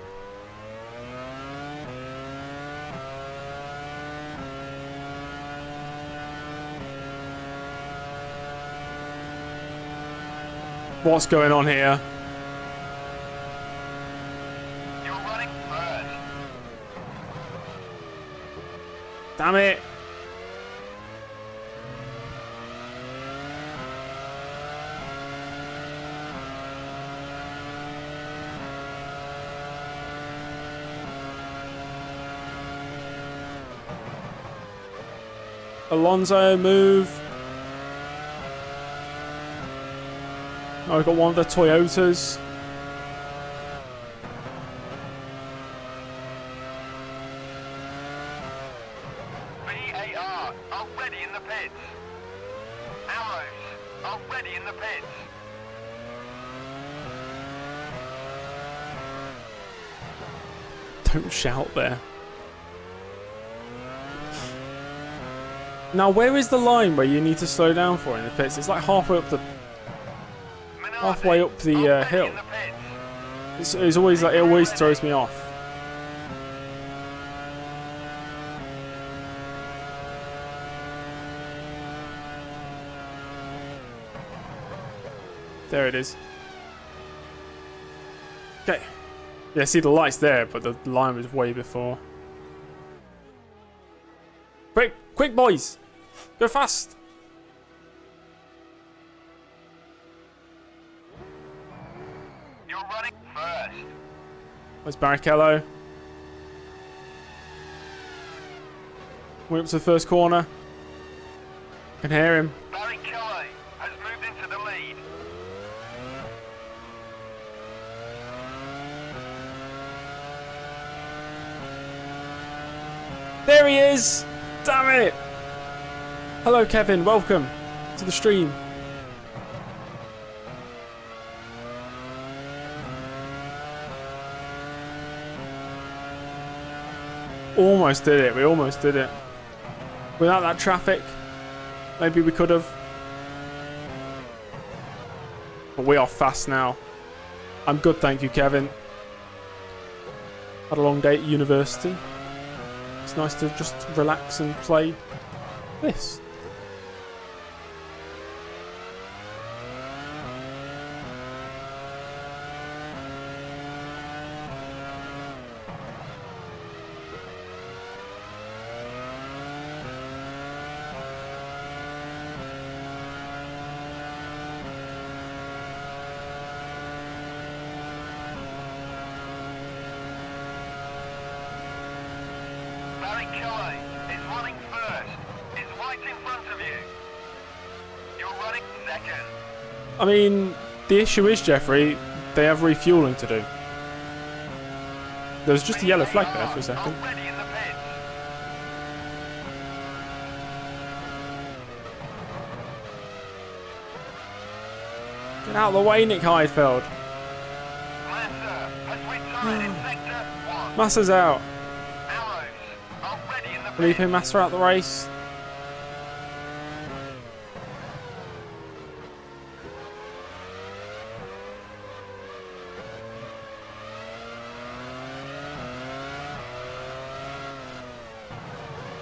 S1: What's going on here?
S2: You're running first.
S1: Damn it! Alonso, move. Oh, we've got one of the Toyotas.
S2: VAR, already in the pits. Arrows, already in the pits.
S1: Don't shout there. Now, where is the line where you need to slow down for in the pits? It's like halfway up the hill. It's always like, it always throws me off. There it is. Okay. Yeah, see the light's there, but the line was way before. Quick, quick boys! Go fast!
S2: You're running first.
S1: Where's Barrichello? Went up to the first corner. Can hear him.
S2: Barrichello has moved into the lead.
S1: There he is! Damn it! Hello Kevin, welcome to the stream. Almost did it, we almost did it. Without that traffic, maybe we could have. But we are fast now. I'm good, thank you, Kevin. Had a long day at university. It's nice to just relax and play this.
S2: Barry Kelly is running first. Is right in front of you. You're running second.
S1: I mean, the issue is, Jeffrey, they have refueling to do. There was just a yellow flag there for a second.
S2: Already in the pits.
S1: Get out of the way, Nick Heidfeld.
S2: Massa has retired in sector 1.
S1: Massa's out.
S2: Arrows already in the pits.
S1: Leave him Massa out the race.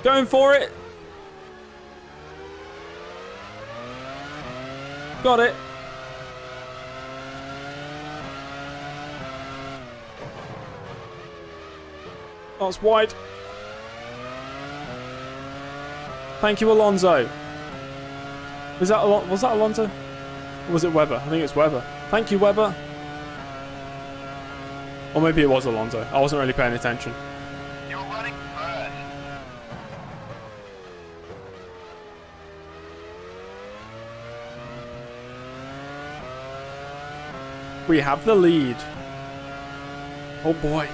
S1: Going for it. Got it. That's wide. Thank you, Alonso. Was that Alonso? Or was it Webber? I think it's Webber. Thank you, Webber. Or maybe it was Alonso. I wasn't really paying attention.
S2: You're running first.
S1: We have the lead. Oh boy.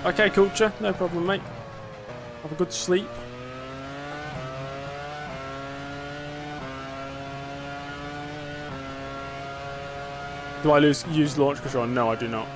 S1: Okay, Culture. No problem, mate. Have a good sleep. Do I use launch control? No, I do not.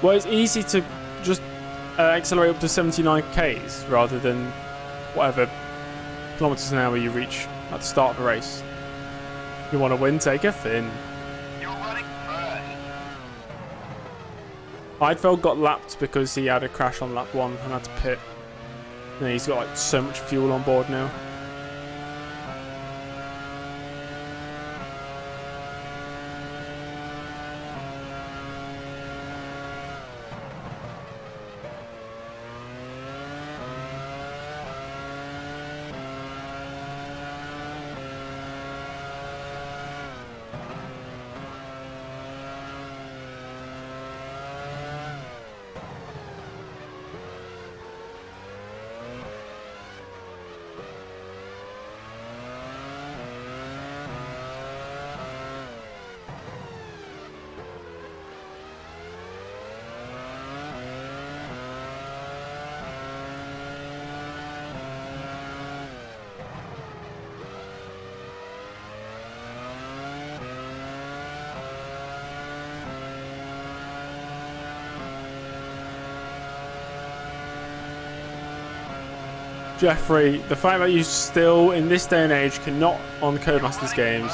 S1: Well, it's easy to just accelerate up to 79 k's rather than whatever kilometers an hour you reach at the start of the race. You want to win, take a fin.
S2: You're running first.
S1: Heidfeld got lapped because he had a crash on lap 1 and had to pit. And he's got like so much fuel on board now. Jeffrey, the fact that you still, in this day and age, cannot, on Codemasters games,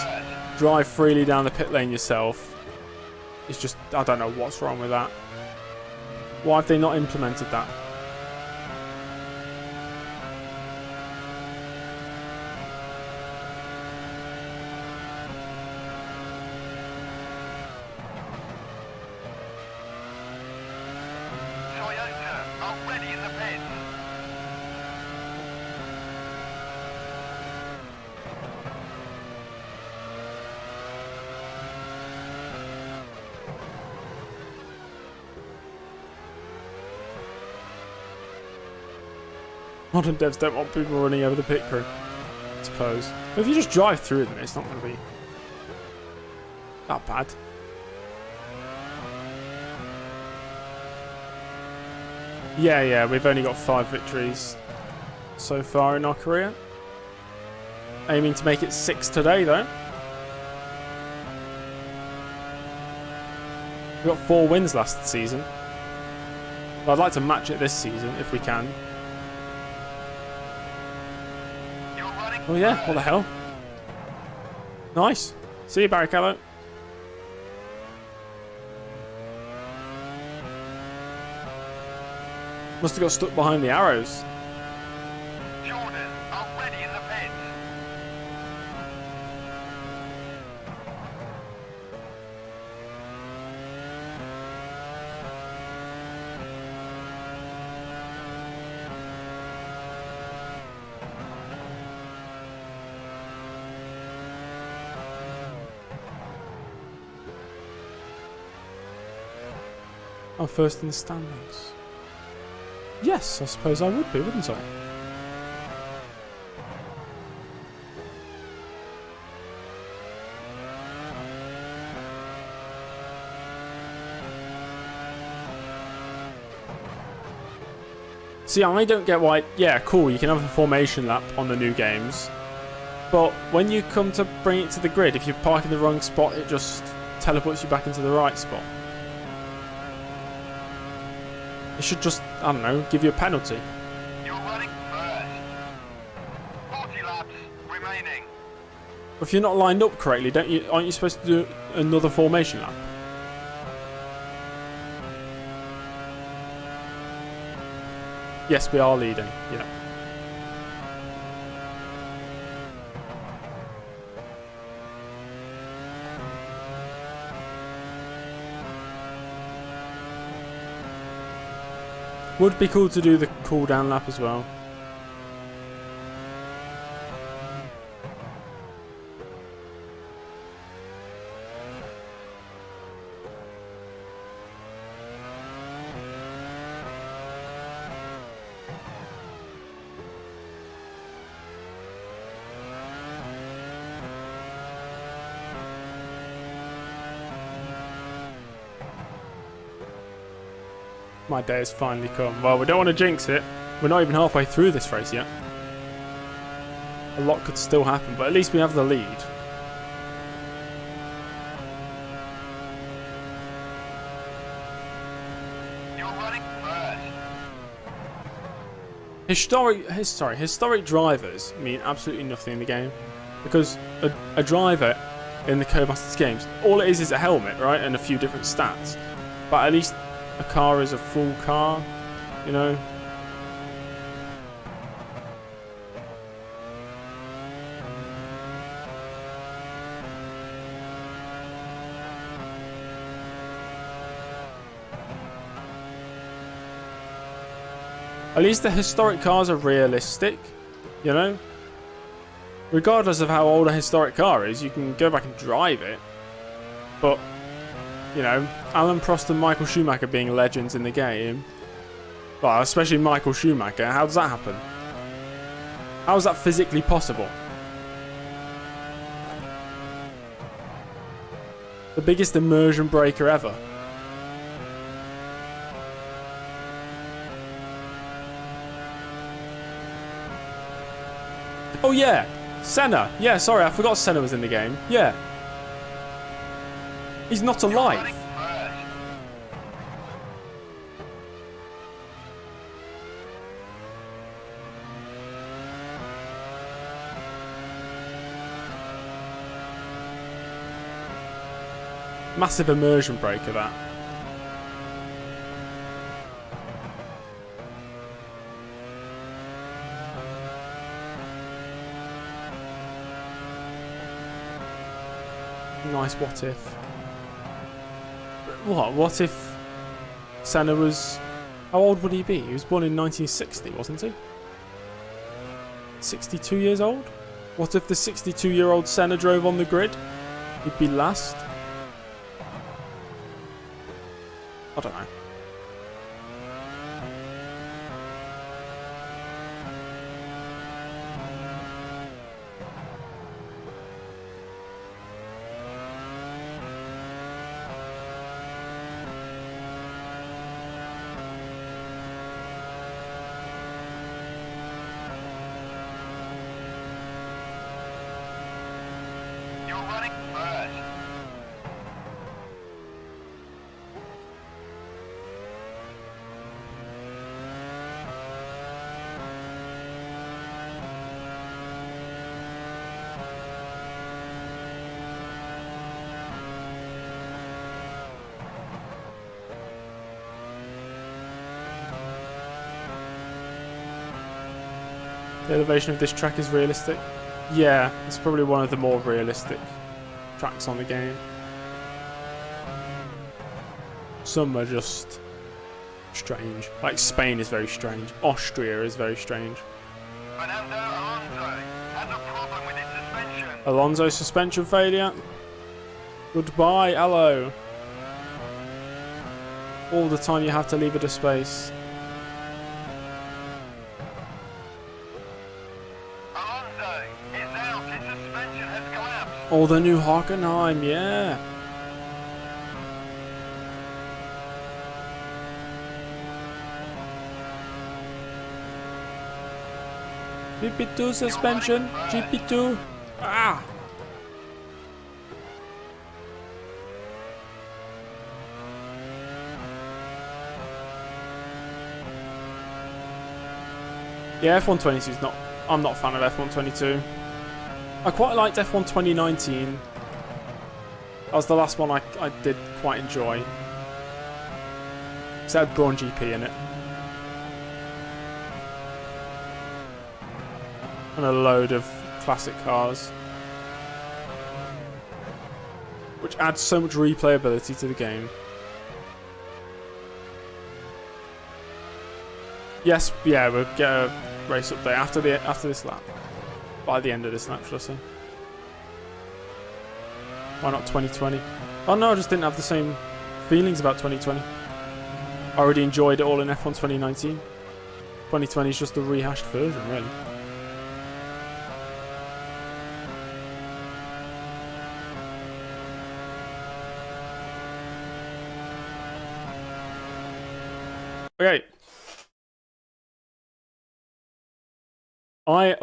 S1: drive freely down the pit lane yourself, is just, I don't know what's wrong with that. Why have they not implemented that?
S2: Toyota already in the pits.
S1: Modern devs don't want people running over the pit crew, I suppose. But if you just drive through them, it's not going to be that bad. Yeah, we've only got 5 victories so far in our career. Aiming to make it 6 today, though. We got 4 wins last season. But I'd like to match it this season if we can. Oh yeah, what the hell? Nice. See you, Barrichello. Must have got stuck behind the arrows.
S2: Jordan, already in the pits.
S1: I'm first in the standings. Yes, I suppose I would be, wouldn't I? See, I don't get why... Yeah, cool, you can have a formation lap on the new games. But when you come to bring it to the grid, if you park in the wrong spot, it just teleports you back into the right spot. It should just, I don't know, give you a penalty.
S2: You're running first. 40 laps remaining.
S1: If you're not lined up correctly, aren't you supposed to do another formation lap? Yes, we are leading, yeah. Would be cool to do the cooldown lap as well. My day has finally come. Well, we don't want to jinx it. We're not even halfway through this race yet. A lot could still happen, but at least we have the lead.
S2: You're running first.
S1: Historic drivers mean absolutely nothing in the game. Because a driver in the Codemasters games, all it is a helmet, right? And a few different stats. But at least a car is a full car, you know. At least the historic cars are realistic, you know. Regardless of how old a historic car is, you can go back and drive it. But you know, Alan Prost and Michael Schumacher being legends in the game. Well, especially Michael Schumacher. How does that happen? How is that physically possible? The biggest immersion breaker ever. Oh yeah, Senna. Yeah, sorry, I forgot Senna was in the game. Yeah. He's not alive. Massive immersion breaker, that. Nice what if. What if Senna was... How old would he be? He was born in 1960, wasn't he? 62 years old? What if the 62-year-old Senna drove on the grid? He'd be last. I don't know.
S2: running first.
S1: The elevation of this track is realistic. Yeah, it's probably one of the more realistic tracks on the game. Some are just strange. Like Spain is very strange. Austria is very strange.
S2: Fernando Alonso has a problem with his suspension.
S1: Alonso suspension failure. Goodbye, hello. All the time you have to leave it a space.
S2: Alonso is out. His suspension has collapsed.
S1: Oh, the new Hockenheim, yeah. GP2 suspension. GP2. Ah. Yeah, F122 is not. I'm not a fan of F122. I quite liked F1 2019. That was the last one I did quite enjoy. It had Braun GP in it. And a load of classic cars. Which adds so much replayability to the game. Yes, yeah, we'll get a race update after this lap. By the end of this lap, should I say. Why not 2020? Oh no, I just didn't have the same feelings about 2020. I already enjoyed it all in F1 2019. 2020 is just a rehashed version, really. Okay.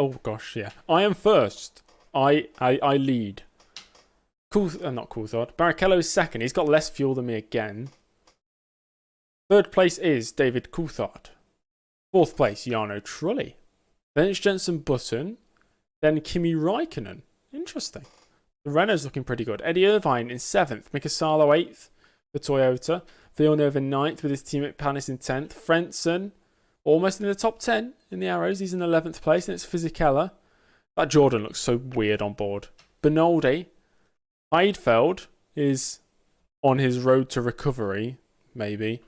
S1: Oh gosh, yeah. I am first. I lead. Not Coulthard. Barrichello is second. He's got less fuel than me again. Third place is David Coulthard. Fourth place, Jarno Trulli. Then it's Jenson Button. Then Kimi Räikkönen. Interesting. The Renault's looking pretty good. Eddie Irvine in seventh. Mika Salo eighth for Toyota. Villeneuve in ninth with his teammate Panis in 10th. Frentzen almost in the top 10 in the Arrows. He's in 11th place, and it's Fisichella. That Jordan looks so weird on board. Bernaldi. Heidfeld is on his road to recovery, maybe.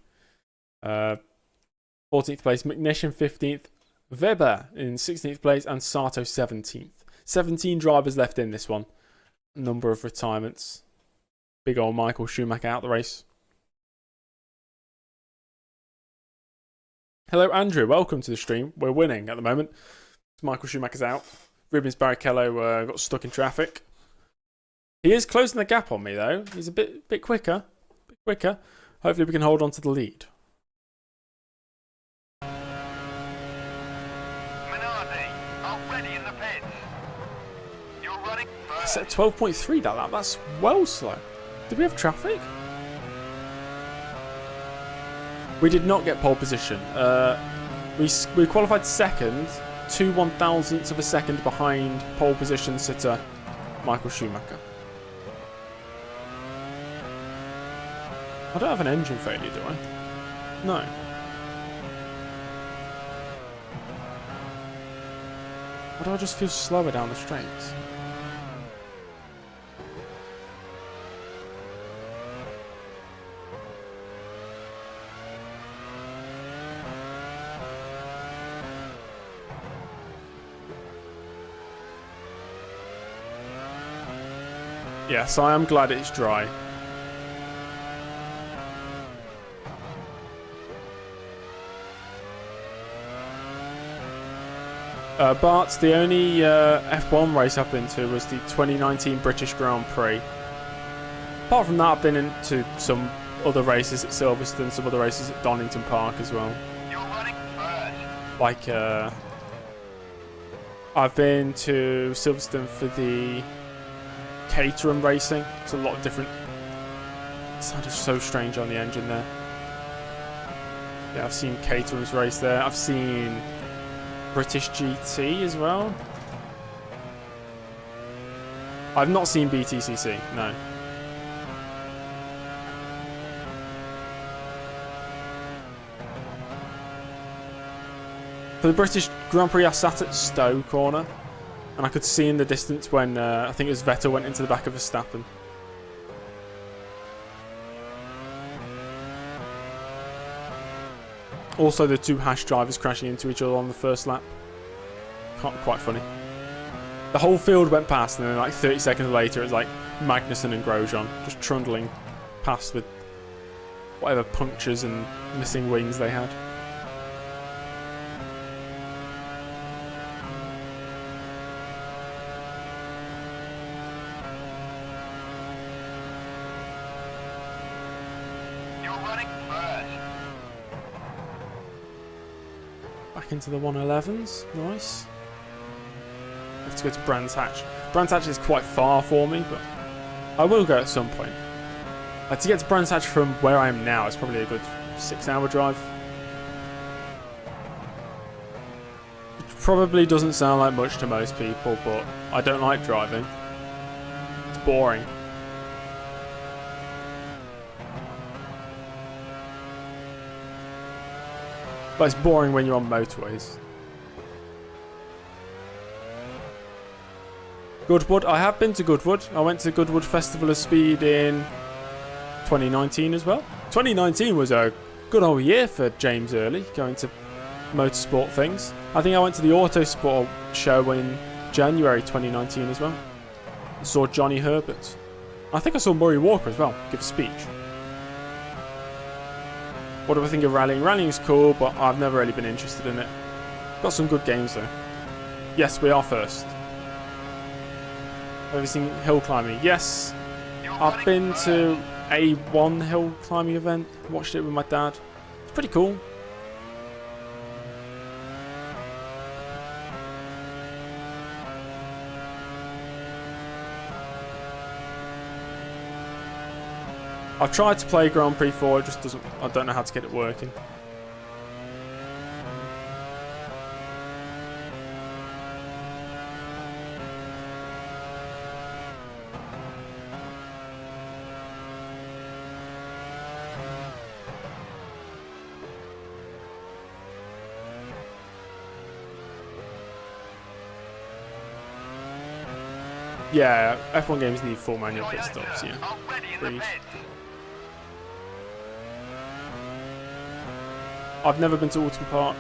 S1: 14th place. McNish in 15th. Weber in 16th place, and Sato 17th. 17 drivers left in this one. Number of retirements. Big old Michael Schumacher out the race. Hello, Andrew. Welcome to the stream. We're winning at the moment. Michael Schumacher's out. Rubens Barrichello got stuck in traffic. He is closing the gap on me, though. He's a bit quicker. Hopefully we can hold on to the lead.
S2: Minardi already in the pits. You're running
S1: I
S2: first.
S1: set 12.3 that lap. That's well slow. Did we have traffic? We did not get pole position. We qualified second, 2 1,000ths of a second behind pole position sitter Michael Schumacher. I don't have an engine failure, do I? No. Why do I just feel slower down the straights? Yes, I am glad it's dry. Bart, the only F1 race I've been to was the 2019 British Grand Prix. Apart from that, I've been into some other races at Silverstone, some other races at Donington Park as well.
S2: You're running first.
S1: Like, I've been to Silverstone for the Caterham racing. It's a lot of different. It sounded so strange on the engine there. Yeah, I've seen Caterham's race there. I've seen British GT as well. I've not seen BTCC, no. For the British Grand Prix, I sat at Stowe corner, and I could see in the distance when I think it was Vettel went into the back of Verstappen. Also, the two Haas drivers crashing into each other on the first lap. Quite funny. The whole field went past, and then like 30 seconds later, it's like Magnussen and Grosjean just trundling past with whatever punctures and missing wings they had.
S2: You're running first.
S1: Back into the 111s, nice. I have to go to Brands Hatch. Brands Hatch is quite far for me, but I will go at some point. To get to Brands Hatch from where I am now, it's probably a good 6-hour drive. It probably doesn't sound like much to most people, but I don't like driving. It's boring. But it's boring when you're on motorways. Goodwood. I have been to Goodwood. I went to Goodwood Festival of Speed in 2019 as well. 2019 was a good old year for James Early, going to motorsport things. I think I went to the Autosport show in January 2019 as well. I saw Johnny Herbert. I think I saw Murray Walker as well, give a speech. What do I think of rallying? Rallying is cool, but I've never really been interested in it. Got some good games though. Yes, we are first. Have you seen hill climbing? Yes. I've been to A1 hill climbing event. Watched it with my dad. It's pretty cool. I've tried to play Grand Prix 4, it just doesn't. I don't know how to get it working. Yeah, F1 games need full manual pit stops, yeah. Agreed. I've never been to Alton Park.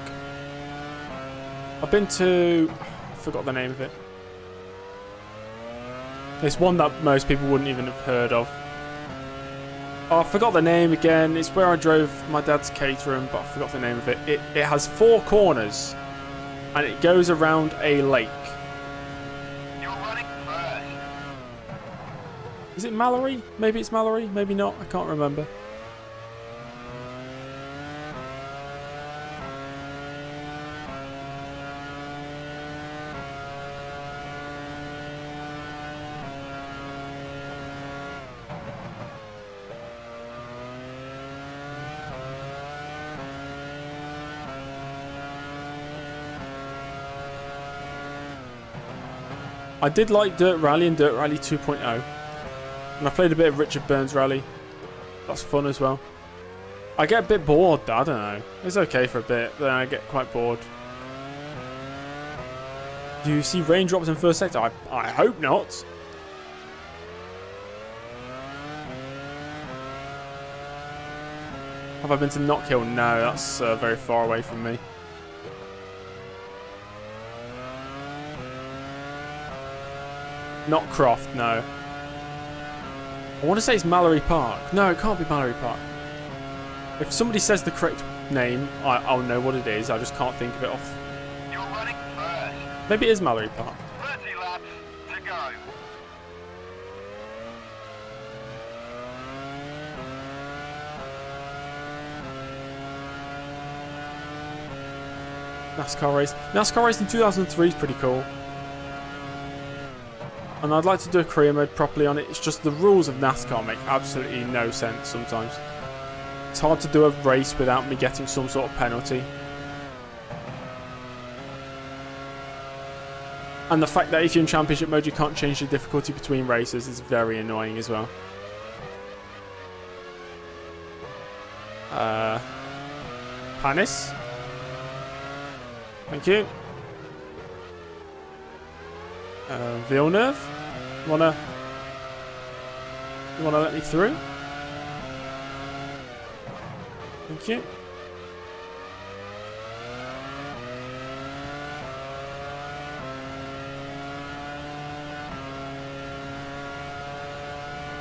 S1: I've been to... I forgot the name of it. It's one that most people wouldn't even have heard of. Oh, I forgot the name again. It's where I drove my dad's Caterham, but I forgot the name of it. It has 4 corners, and it goes around a lake. Is it Mallory? Maybe it's Mallory, maybe not. I can't remember. I did like Dirt Rally and Dirt Rally 2.0. And I played a bit of Richard Burns Rally. That's fun as well. I get a bit bored, I don't know. It's okay for a bit, but then I get quite bored. Do you see raindrops in first sector? I hope not. Have I been to Knockhill? No, that's very far away from me. Not Croft, no. I want to say it's Mallory Park. No, it can't be Mallory Park. If somebody says the correct name, I'll know what it is. I just can't think of it off.
S2: You're running first.
S1: Maybe it is Mallory Park.
S2: 30 laps to go.
S1: NASCAR race. NASCAR race in 2003 is pretty cool. And I'd like to do a career mode properly on it. It's just the rules of NASCAR make absolutely no sense sometimes. It's hard to do a race without me getting some sort of penalty. And the fact that if you're in championship mode you can't change the difficulty between races is very annoying as well. Panis. Thank you. Villeneuve, you wanna let me through? Thank you.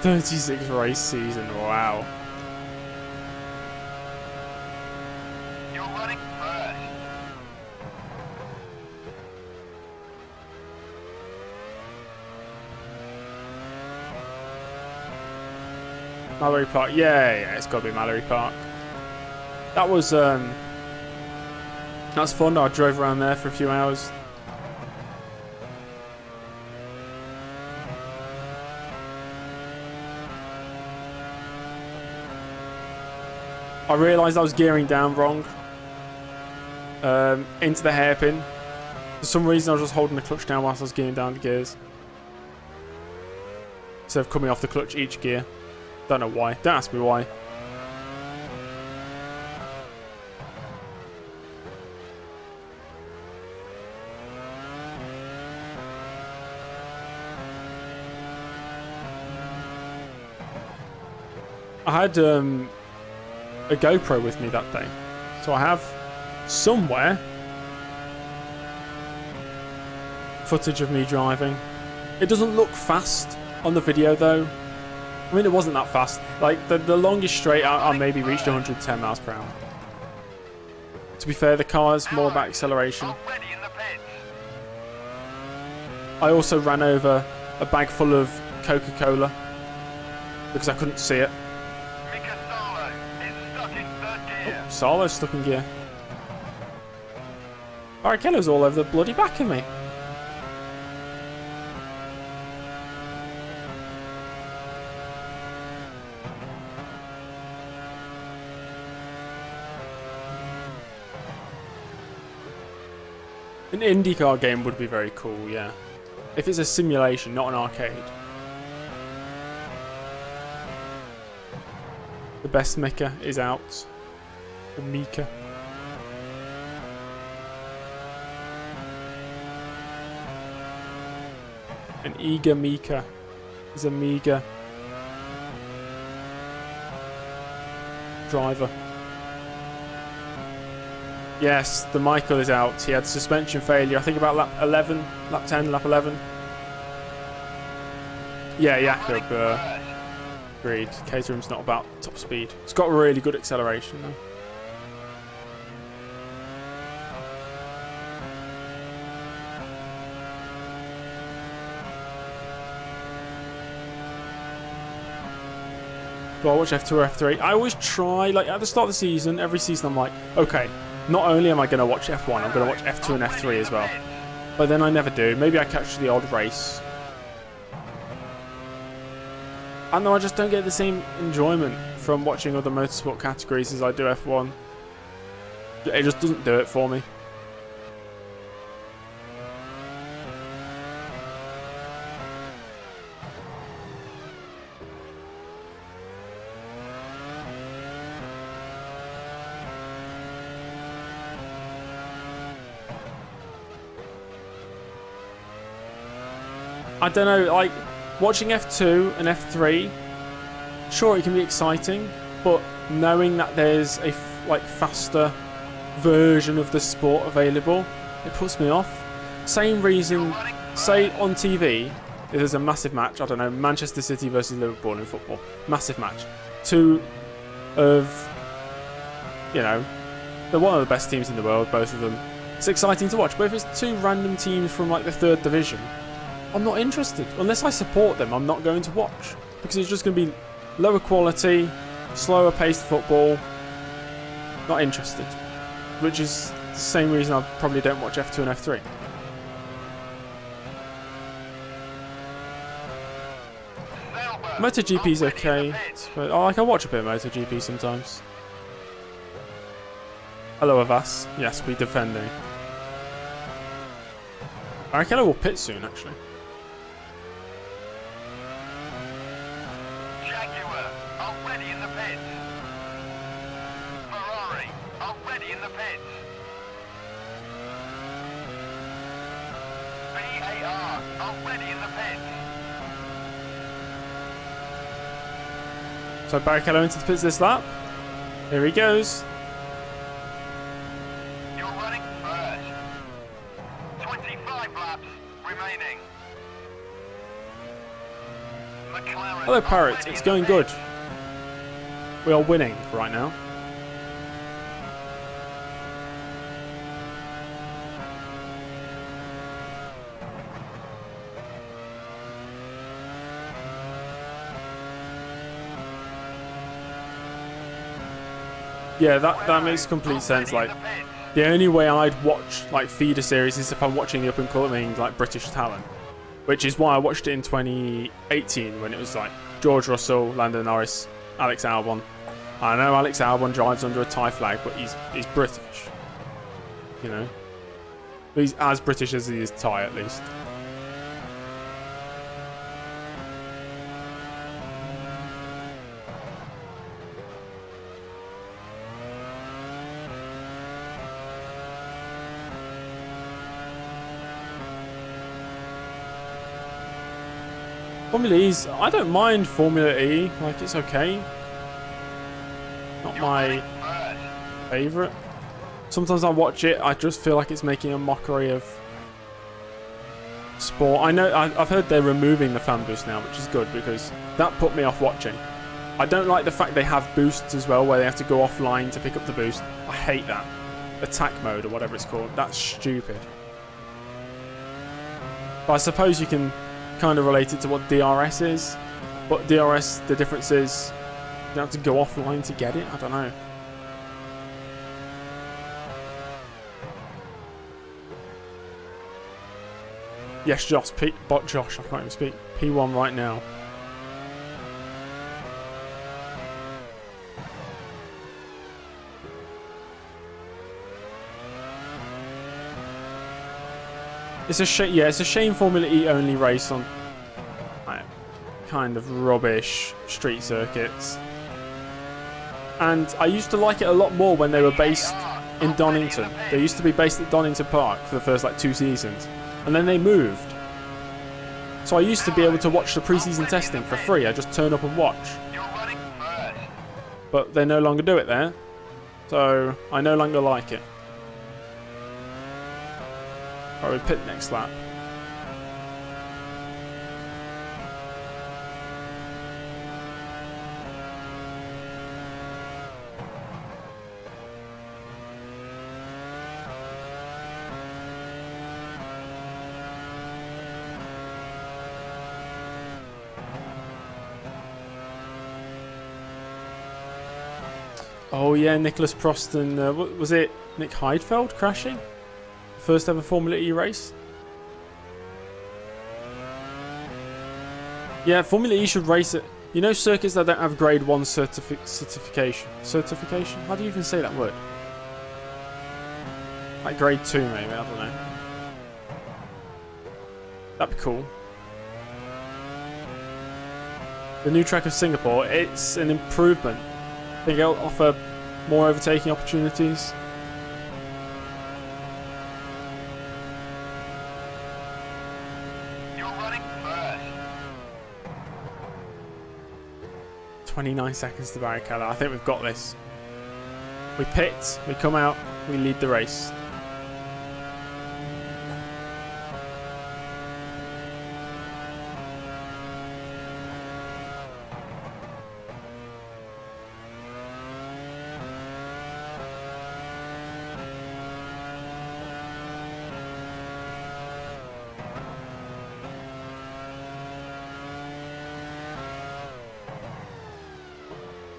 S1: "36 race season, wow."
S2: You're running first.
S1: Mallory Park, yeah, it's got to be Mallory Park. That was that's fun. I drove around there for a few hours. I realised I was gearing down wrong into the hairpin. For some reason I was just holding the clutch down whilst I was gearing down the gears, instead of coming off the clutch each gear. Don't know why. Don't ask me why. I had a GoPro with me that day, so I have somewhere footage of me driving. It doesn't look fast on the video though. I mean, it wasn't that fast. Like, the longest straight I maybe reached 110 miles per hour. To be fair, the car is more about acceleration.
S2: Already in the pits.
S1: I also ran over a bag full of Coca-Cola because I couldn't see it.
S2: Mika Salo is stuck in third gear.
S1: Solo's stuck in gear. Barrichello's all over the bloody back of me. An IndyCar game would be very cool, yeah. If it's a simulation, not an arcade. The best Mika is out. The Mika. An eager Mika is a meager driver. Yes, the Michael is out. He had suspension failure, I think about lap 11, lap 10, lap 11. Yeah, Jakob, agreed. Caterham's not about top speed. It's got really good acceleration though. Do I watch F2 or F3? I always try, like at the start of the season, every season I'm like, okay, not only am I going to watch F1, I'm going to watch F2 and F3 as well. But then I never do. Maybe I catch the odd race. And though I just don't get the same enjoyment from watching other motorsport categories as I do F1. It just doesn't do it for me. I don't know, like, watching F2 and F3, sure, it can be exciting, but knowing that there's a faster version of the sport available, it puts me off. Same reason, say on TV, if there's a massive match, I don't know, Manchester City versus Liverpool in football, massive match. Two of, you know, they're one of the best teams in the world, both of them. It's exciting to watch, but if it's two random teams from like the 3rd division, I'm not interested. Unless I support them, I'm not going to watch. Because it's just going to be lower quality, slower paced football. Not interested. Which is the same reason I probably don't watch F2 and F3. MotoGP's okay. But, oh, I can watch a bit of MotoGP sometimes. Hello, Avas. Yes, we're defending. Barrichello will pit soon, actually.
S2: Jaguar, already in the pits. Ferrari, already in the pits. BAR, already in the pits.
S1: So Barrichello into the pits this lap. Here he goes.
S2: You're running first. 25 laps remaining. McLaren,
S1: Hello, Parrot.
S2: already
S1: It's
S2: in
S1: going
S2: the
S1: good.
S2: pits.
S1: We are winning right now. Yeah, that makes complete sense. Like, the only way I'd watch like feeder series is if I'm watching the up and coming like British talent, which is why I watched it in 2018 when it was like George Russell, Lando Norris, Alex Albon. I know Alex Albon drives under a Thai flag, but he's British. You know, he's as British as he is Thai, at least. Formula E's, I don't mind Formula E, like it's okay. Not my favourite. Sometimes I watch it, I just feel like it's making a mockery of sport. I know, I've heard they're removing the fan boost now, which is good because that put me off watching. I don't like the fact they have boosts as well, where they have to go offline to pick up the boost. I hate that. Attack mode or whatever it's called. That's stupid. But I suppose you can kind of relate it to what DRS is, but DRS, the difference is you have to go offline to get it. I don't know. Yes, Josh, Josh, I can't even speak. P1 right now. It's a shame. Yeah, it's a shame Formula E only race on like, kind of rubbish street circuits. And I used to like it a lot more when they were based in Donington. They used to be based at Donington Park for the first like 2 seasons, and then they moved. So I used to be able to watch the pre-season testing for free. I just turn up and watch. But they no longer do it there, so I no longer like it. Alright, we pit next lap. Oh yeah, Nicholas Prost and was it Nick Heidfeld crashing? First ever Formula E race. Yeah, Formula E should race it. You know, circuits that don't have grade 1 certification. Certification? How do you even say that word? Like grade 2 maybe, I don't know. That'd be cool. The new track of Singapore, it's an improvement. I think it'll offer more overtaking opportunities.
S2: You're running first.
S1: 29 seconds to Barrichello. I think we've got this. We pit, we come out, we lead the race.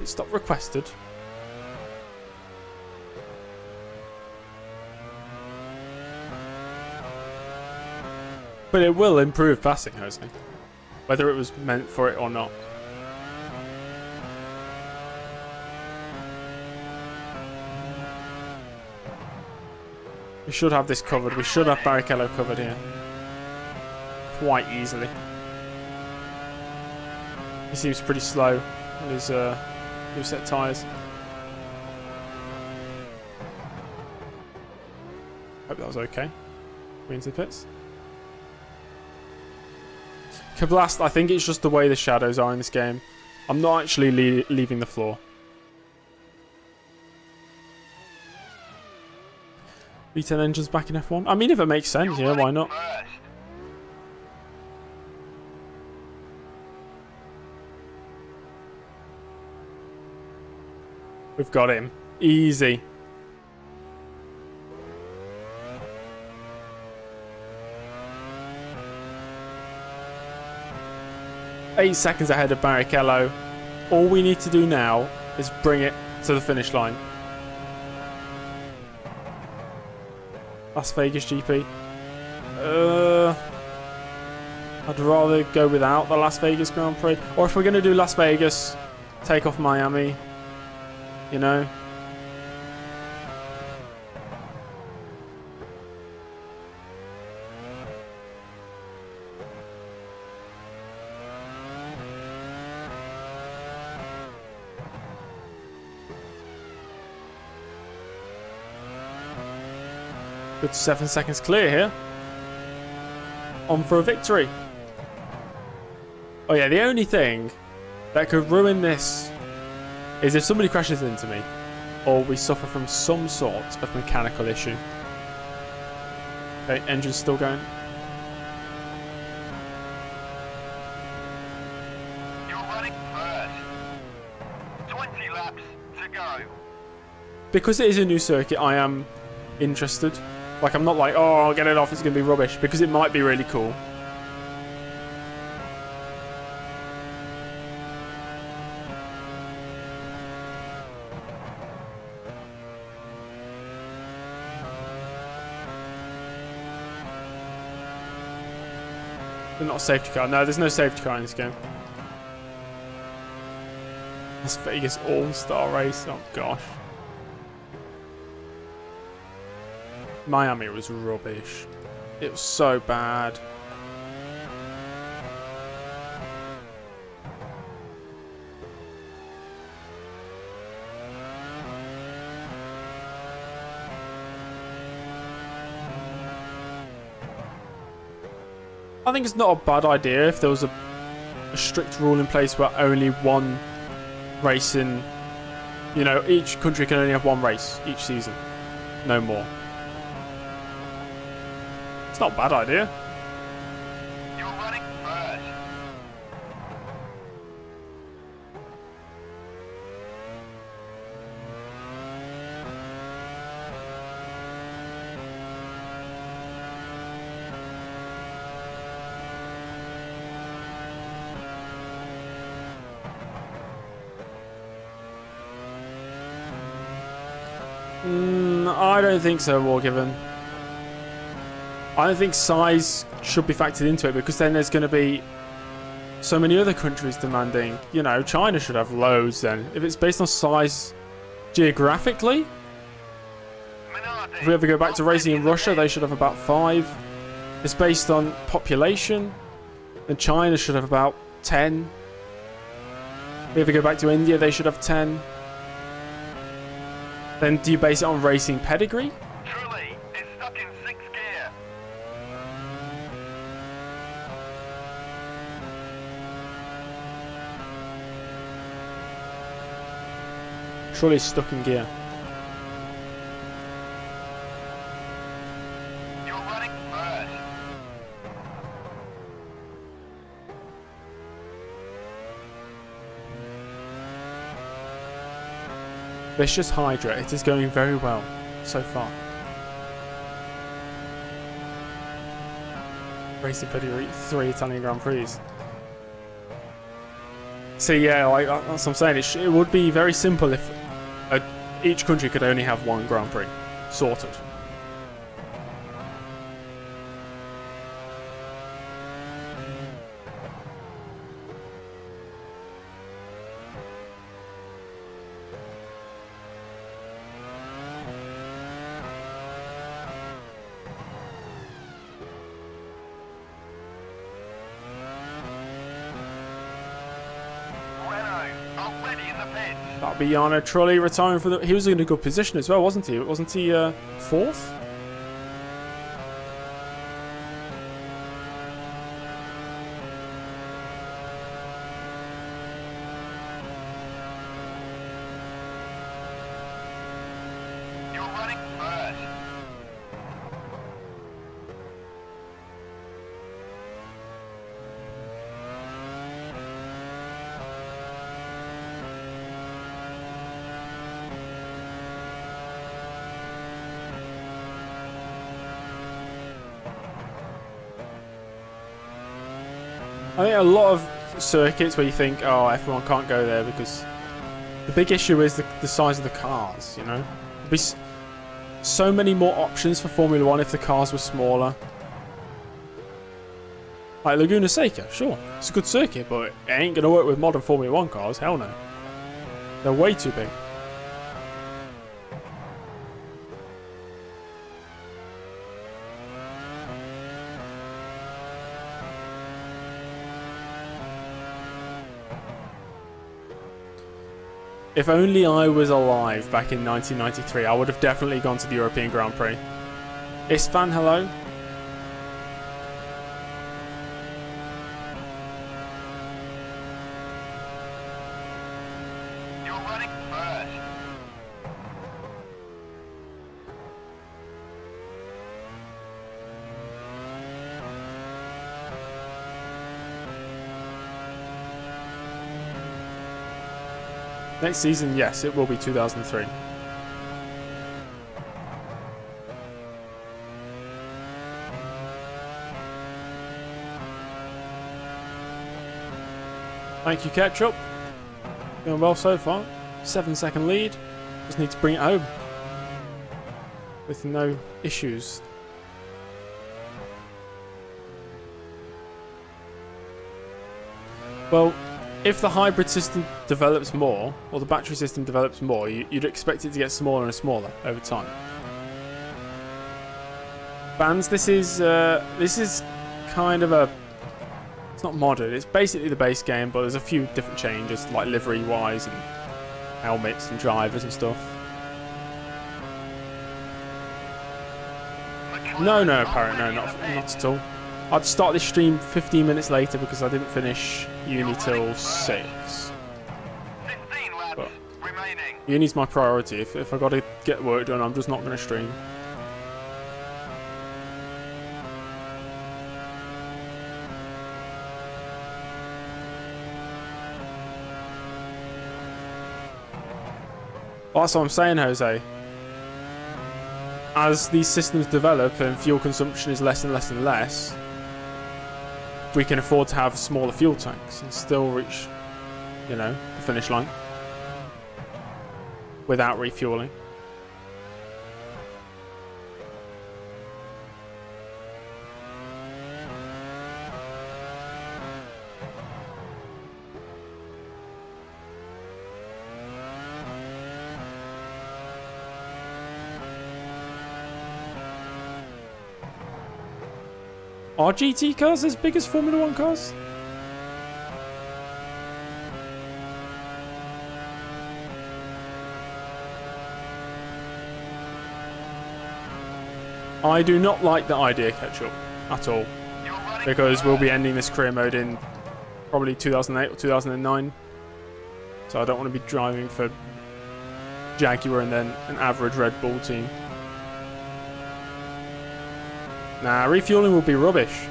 S1: It's not requested. But it will improve passing, Jose. Whether it was meant for it or not. We should have this covered. We should have Barrichello covered here. Quite easily. He seems pretty slow on his new set tyres. Hope that was okay. Into the pits. Kablast, I think it's just the way the shadows are in this game. I'm not actually leaving the floor. V10 engines back in F1. I mean, if it makes sense, yeah, why not? We've got him. Easy. Eight seconds ahead of Barrichello. All we need to do now is bring it to the finish line. Las Vegas GP. I'd rather go without the Las Vegas Grand Prix. Or if we're going to do Las Vegas, take off Miami. You know? Good 7 seconds clear here. On for a victory. Oh yeah, the only thing that could ruin this is if somebody crashes into me or we suffer from some sort of mechanical issue. Okay, engine's still going.
S2: You're running first. 20 laps to go.
S1: Because it is a new circuit, I am interested. Like, I'm not like, oh, I'll get it off, it's going to be rubbish. Because it might be really cool. They're not a safety car. No, there's no safety car in this game. Las Vegas All-Star Race. Oh, gosh. Miami was rubbish. It was so bad. I think it's not a bad idea if there was a strict rule in place where only one race in, you know, each country can only have one race each season. No more. It's not a bad idea.
S2: You're running first.
S1: I don't think so, Wargiven. I don't think size should be factored into it because then there's going to be so many other countries demanding. You know, China should have loads then. If it's based on size geographically, if we ever go back to racing in Russia, they should have about 5. If it's based on population, then China should have about 10. If we ever go back to India, they should have 10. Then do you base it on racing pedigree?
S2: Truly, it's stuck in 6th gear.
S1: Surely stuck in gear.
S2: You're running first.
S1: Vicious Hydra. It is going very well so far. Racing pedigree, 3 Italian Grand Prix. So yeah, like that's what I'm saying. It would be very simple if each country could only have one Grand Prix. Sorted. That'll be Jarno Trulli retiring for the... He was in a good position as well, wasn't he? Wasn't he fourth?
S2: You're running first.
S1: I think a lot of circuits where you think, oh, F1 can't go there because the big issue is the size of the cars, you know? There'd be so many more options for Formula 1 if the cars were smaller. Like Laguna Seca, sure, it's a good circuit, but it ain't going to work with modern Formula 1 cars, hell no. They're way too big. If only I was alive back in 1993, I would have definitely gone to the European Grand Prix. Istvan, hello.
S2: You're running first.
S1: Next season, yes, it will be 2003. Thank you, Ketchup. Going well so far. 7-second lead. Just need to bring it home with no issues. Well, if the hybrid system develops more, or the battery system develops more, you'd expect it to get smaller and smaller over time. Bands, this is kind of a... It's not modded, it's basically the base game, but there's a few different changes, like livery-wise, and helmets and drivers and stuff. No, Parrot, no, not at all. I'd start this stream 15 minutes later because I didn't finish uni till 6.
S2: 15 laps
S1: But
S2: remaining.
S1: uni's my priority. If I got to get work done, I'm just not going to stream. Well, that's what I'm saying, Jose. As these systems develop and fuel consumption is less and less and less, we can afford to have smaller fuel tanks and still reach, you know, the finish line without refueling. Are GT cars as big as Formula 1 cars? I do not like the idea, Ketchup, at all. Because we'll be ending this career mode in probably 2008 or 2009. So I don't want to be driving for Jaguar and then an average Red Bull team. Nah, refueling will be rubbish.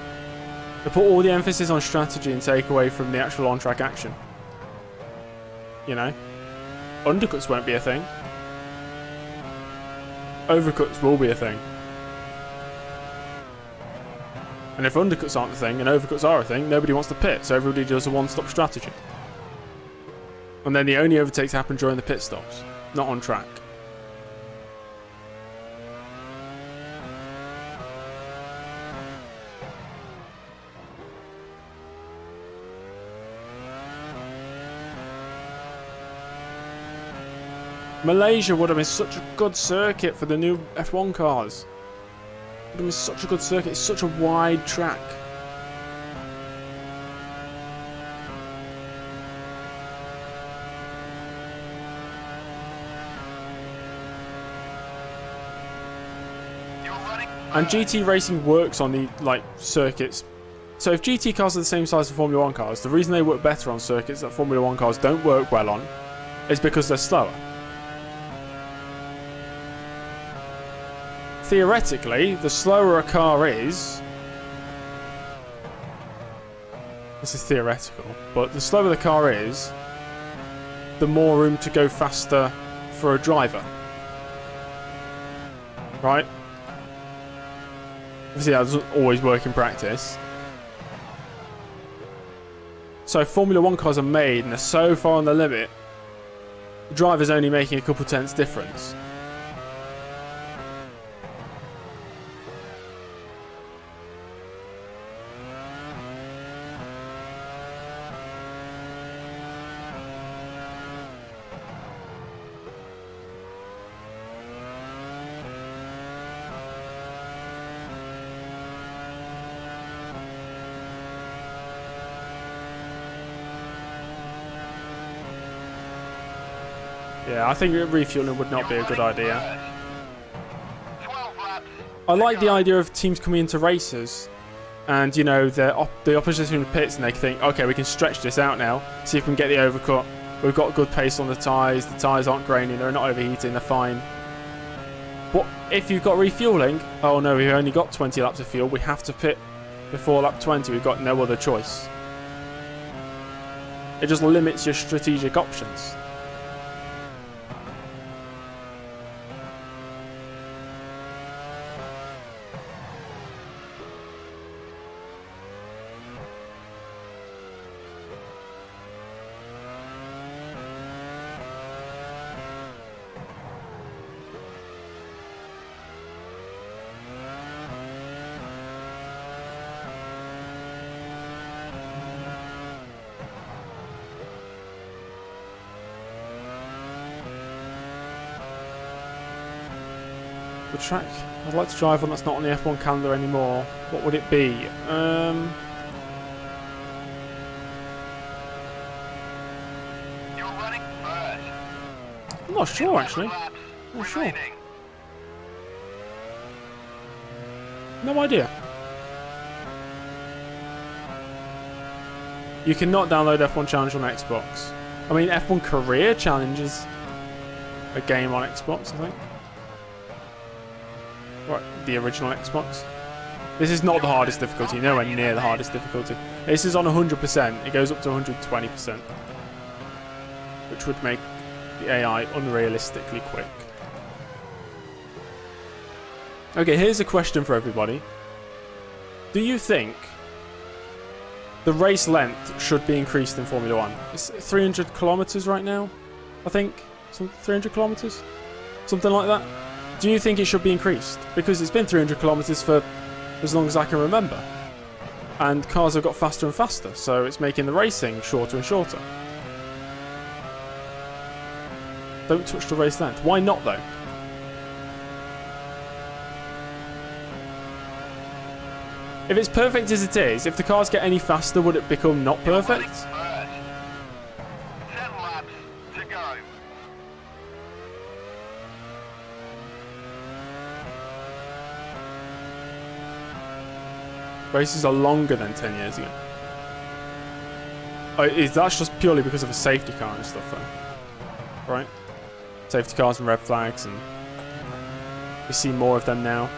S1: They put all the emphasis on strategy and take away from the actual on-track action. You know? Undercuts won't be a thing. Overcuts will be a thing. And if undercuts aren't a thing and overcuts are a thing, nobody wants to pit, so everybody does a one-stop strategy. And then the only overtakes happen during the pit stops, not on track. Malaysia would have been such a good circuit for the new F1 cars. Would have been such a good circuit. It's such a wide track. And GT racing works on the like circuits. So if GT cars are the same size as Formula 1 cars, the reason they work better on circuits that Formula 1 cars don't work well on is because they're slower. Theoretically, the slower a car is... This is theoretical, but the slower the car is, the more room to go faster for a driver. Right? Obviously, that doesn't always work in practice. So Formula 1 cars are made and they're so far on the limit, the driver's only making a couple tenths difference. Yeah, I think refueling would not be a good idea. I like the idea of teams coming into races and, you know, the opposition in the pits, and they think, okay, we can stretch this out now, see if we can get the overcut. We've got good pace on the tyres aren't graining, they're not overheating, they're fine. But if you've got refueling, oh no, we've only got 20 laps of fuel, we have to pit before lap 20, we've got no other choice. It just limits your strategic options. The track I'd like to drive one that's not on the F1 calendar anymore. What would it be?
S2: You're running first.
S1: I'm not sure actually. Not sure. No idea. You cannot download F1 Challenge on Xbox. I mean, F1 Career Challenge is a game on Xbox, I think. Right, the original Xbox. This is not the hardest difficulty, nowhere near the hardest difficulty. This is on 100%, it goes up to 120%. Which would make the AI unrealistically quick. Okay, here's a question for everybody. Do you think the race length should be increased in Formula 1? It's 300 kilometers right now, I think. 300 kilometers? Something like that. Do you think it should be increased? Because it's been 300 kilometers for as long as I can remember. And cars have got faster and faster, so it's making the racing shorter and shorter. Don't touch the race length. Why not, though? If it's perfect as it is, if the cars get any faster, would it become not perfect?
S2: 10 laps to go.
S1: Races are longer than 10 years ago. Oh, that's just purely because of a safety car and stuff, though. Right? Safety cars and red flags, and we see more of them now.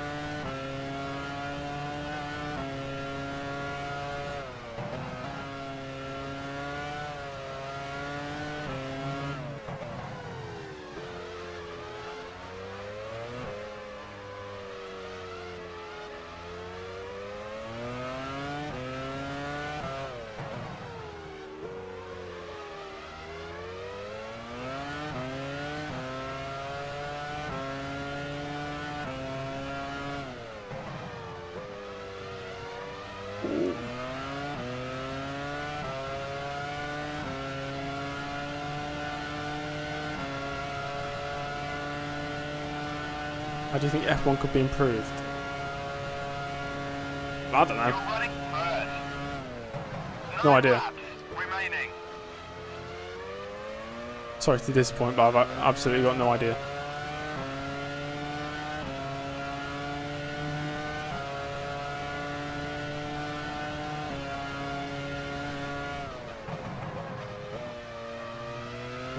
S1: How do you think F1 could be improved? I don't know. No idea. Sorry to disappoint, but I've absolutely got no idea.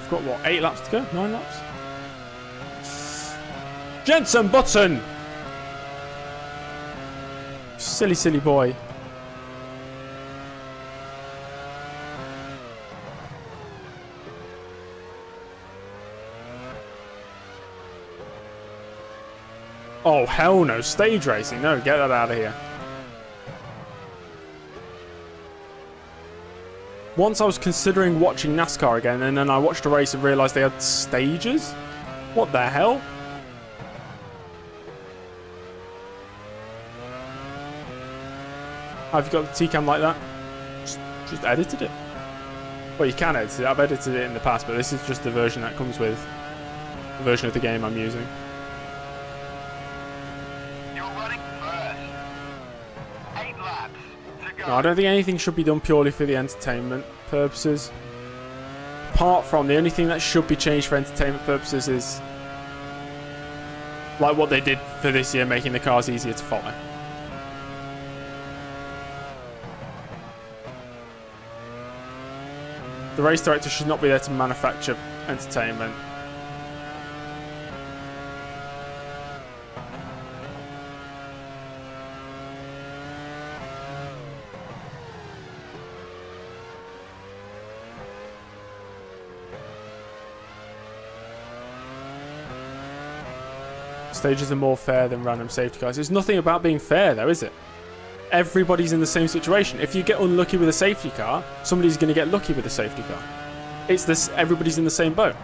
S1: We've got, what, 8 laps to go? 9 laps? Jensen Button! Silly, silly boy. Oh, hell no. Stage racing. No, get that out of here. Once I was considering watching NASCAR again, and then I watched a race and realised they had stages? What the hell? Have you got the T-Cam like that? Just edited it. Well, you can edit it. I've edited it in the past, but this is just the version that comes with the version of the game I'm using. No, I don't think anything should be done purely for the entertainment purposes. Apart from, the only thing that should be changed for entertainment purposes is like what they did for this year, making the cars easier to follow. The race director should not be there to manufacture entertainment. Stages are more fair than random safety cars. There's nothing about being fair though, is it? Everybody's in the same situation. If you get unlucky with a safety car, somebody's going to get lucky with a safety car. It's this, everybody's in the same boat.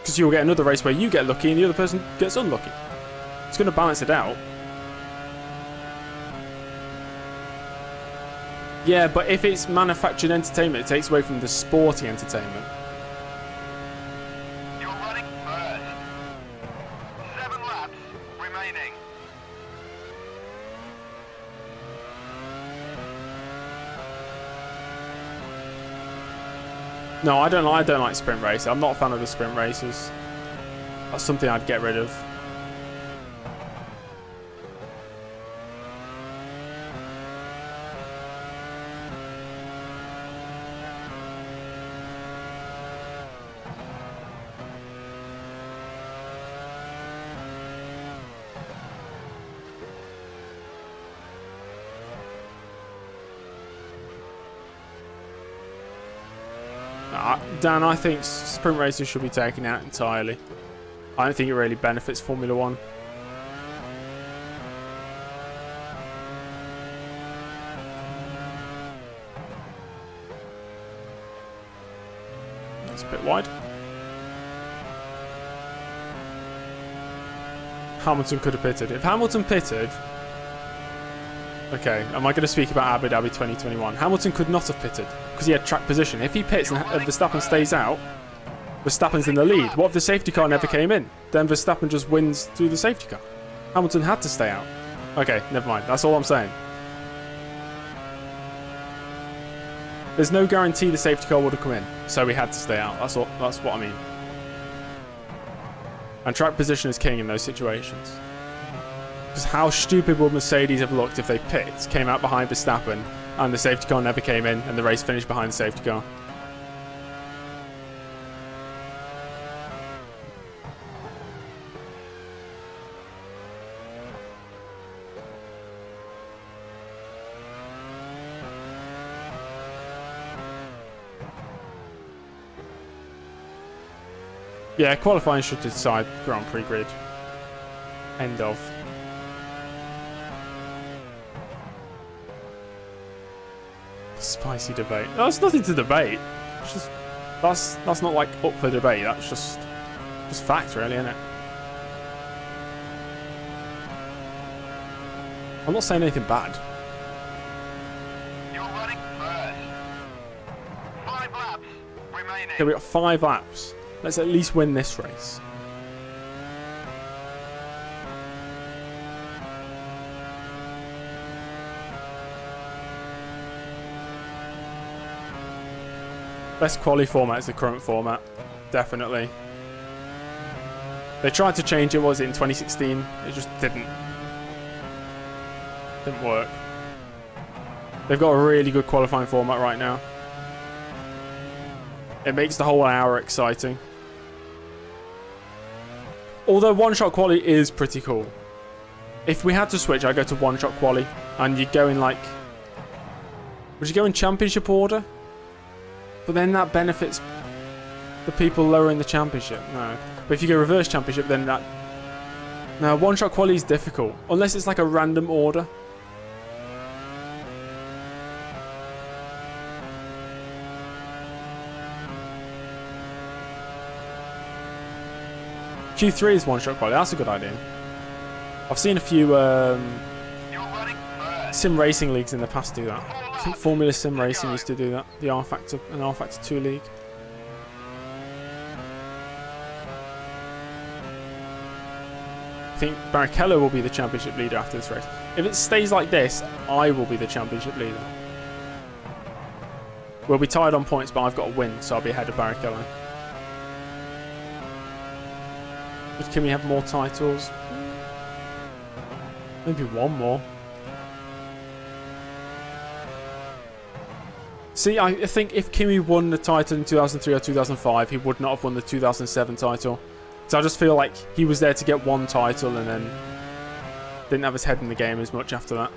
S1: Because you'll get another race where you get lucky and the other person gets unlucky. It's going to balance it out. Yeah, but if it's manufactured entertainment, it takes away from the sporty entertainment. No, I don't like sprint races. I'm not a fan of the sprint races. That's something I'd get rid of. Dan, I think sprint races should be taken out entirely. I don't think it really benefits Formula 1. That's a bit wide. Hamilton could have pitted. If Hamilton pitted... Okay, am I going to speak about Abu Dhabi 2021? Hamilton could not have pitted because he had track position. If he pits and Verstappen stays out, Verstappen's in the lead. What if the safety car never came in? Then Verstappen just wins through the safety car. Hamilton had to stay out. Okay, never mind. That's all I'm saying. There's no guarantee the safety car would have come in, so he had to stay out. That's all. That's what I mean. And track position is king in those situations. Because how stupid would Mercedes have looked if they pit, came out behind Verstappen, and the safety car never came in, and the race finished behind the safety car? Yeah, qualifying should decide Grand Prix grid. End of. Spicy debate. That's nothing to debate. It's just that's not like up for debate. That's just fact, really, isn't it? I'm not saying anything bad.
S2: You're running first. 5 laps remaining.
S1: Okay, we got 5 laps. Let's at least win this race. Best quali format is the current format, definitely. They tried to change it, was it in 2016? It just didn't work. They've got a really good qualifying format right now. It makes the whole hour exciting. Although one-shot quali is pretty cool. If we had to switch, I'd go to one-shot quali. And you'd go in like... Would you go in championship order? But then that benefits the people lower in the championship. No. But if you go reverse championship, then that... No, one-shot quali is difficult. Unless it's like a random order. Q3 is one-shot quali. That's a good idea. I've seen a few sim racing leagues in the past do that. I think Formula Sim Racing used to do that. The R Factor and R Factor 2 league. I think Barrichello will be the championship leader after this race. If it stays like this, I will be the championship leader. We'll be tied on points, but I've got a win, so I'll be ahead of Barrichello. Does Kimi have more titles? Maybe one more. See, I think if Kimi won the title in 2003 or 2005, he would not have won the 2007 title. So I just feel like he was there to get one title and then didn't have his head in the game as much after that.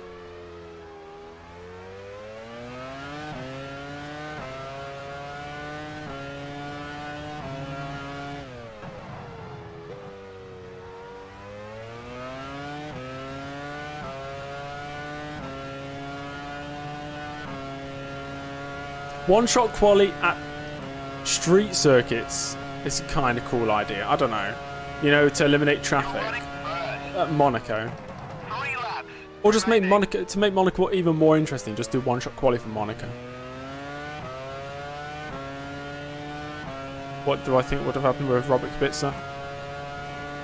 S1: One-shot quali at street circuits is a kind of cool idea. I don't know. You know, to eliminate traffic at Monaco. Or just make Monaco, to make Monaco even more interesting, just do one-shot quali for Monaco. What do I think would have happened with Robert Kubica?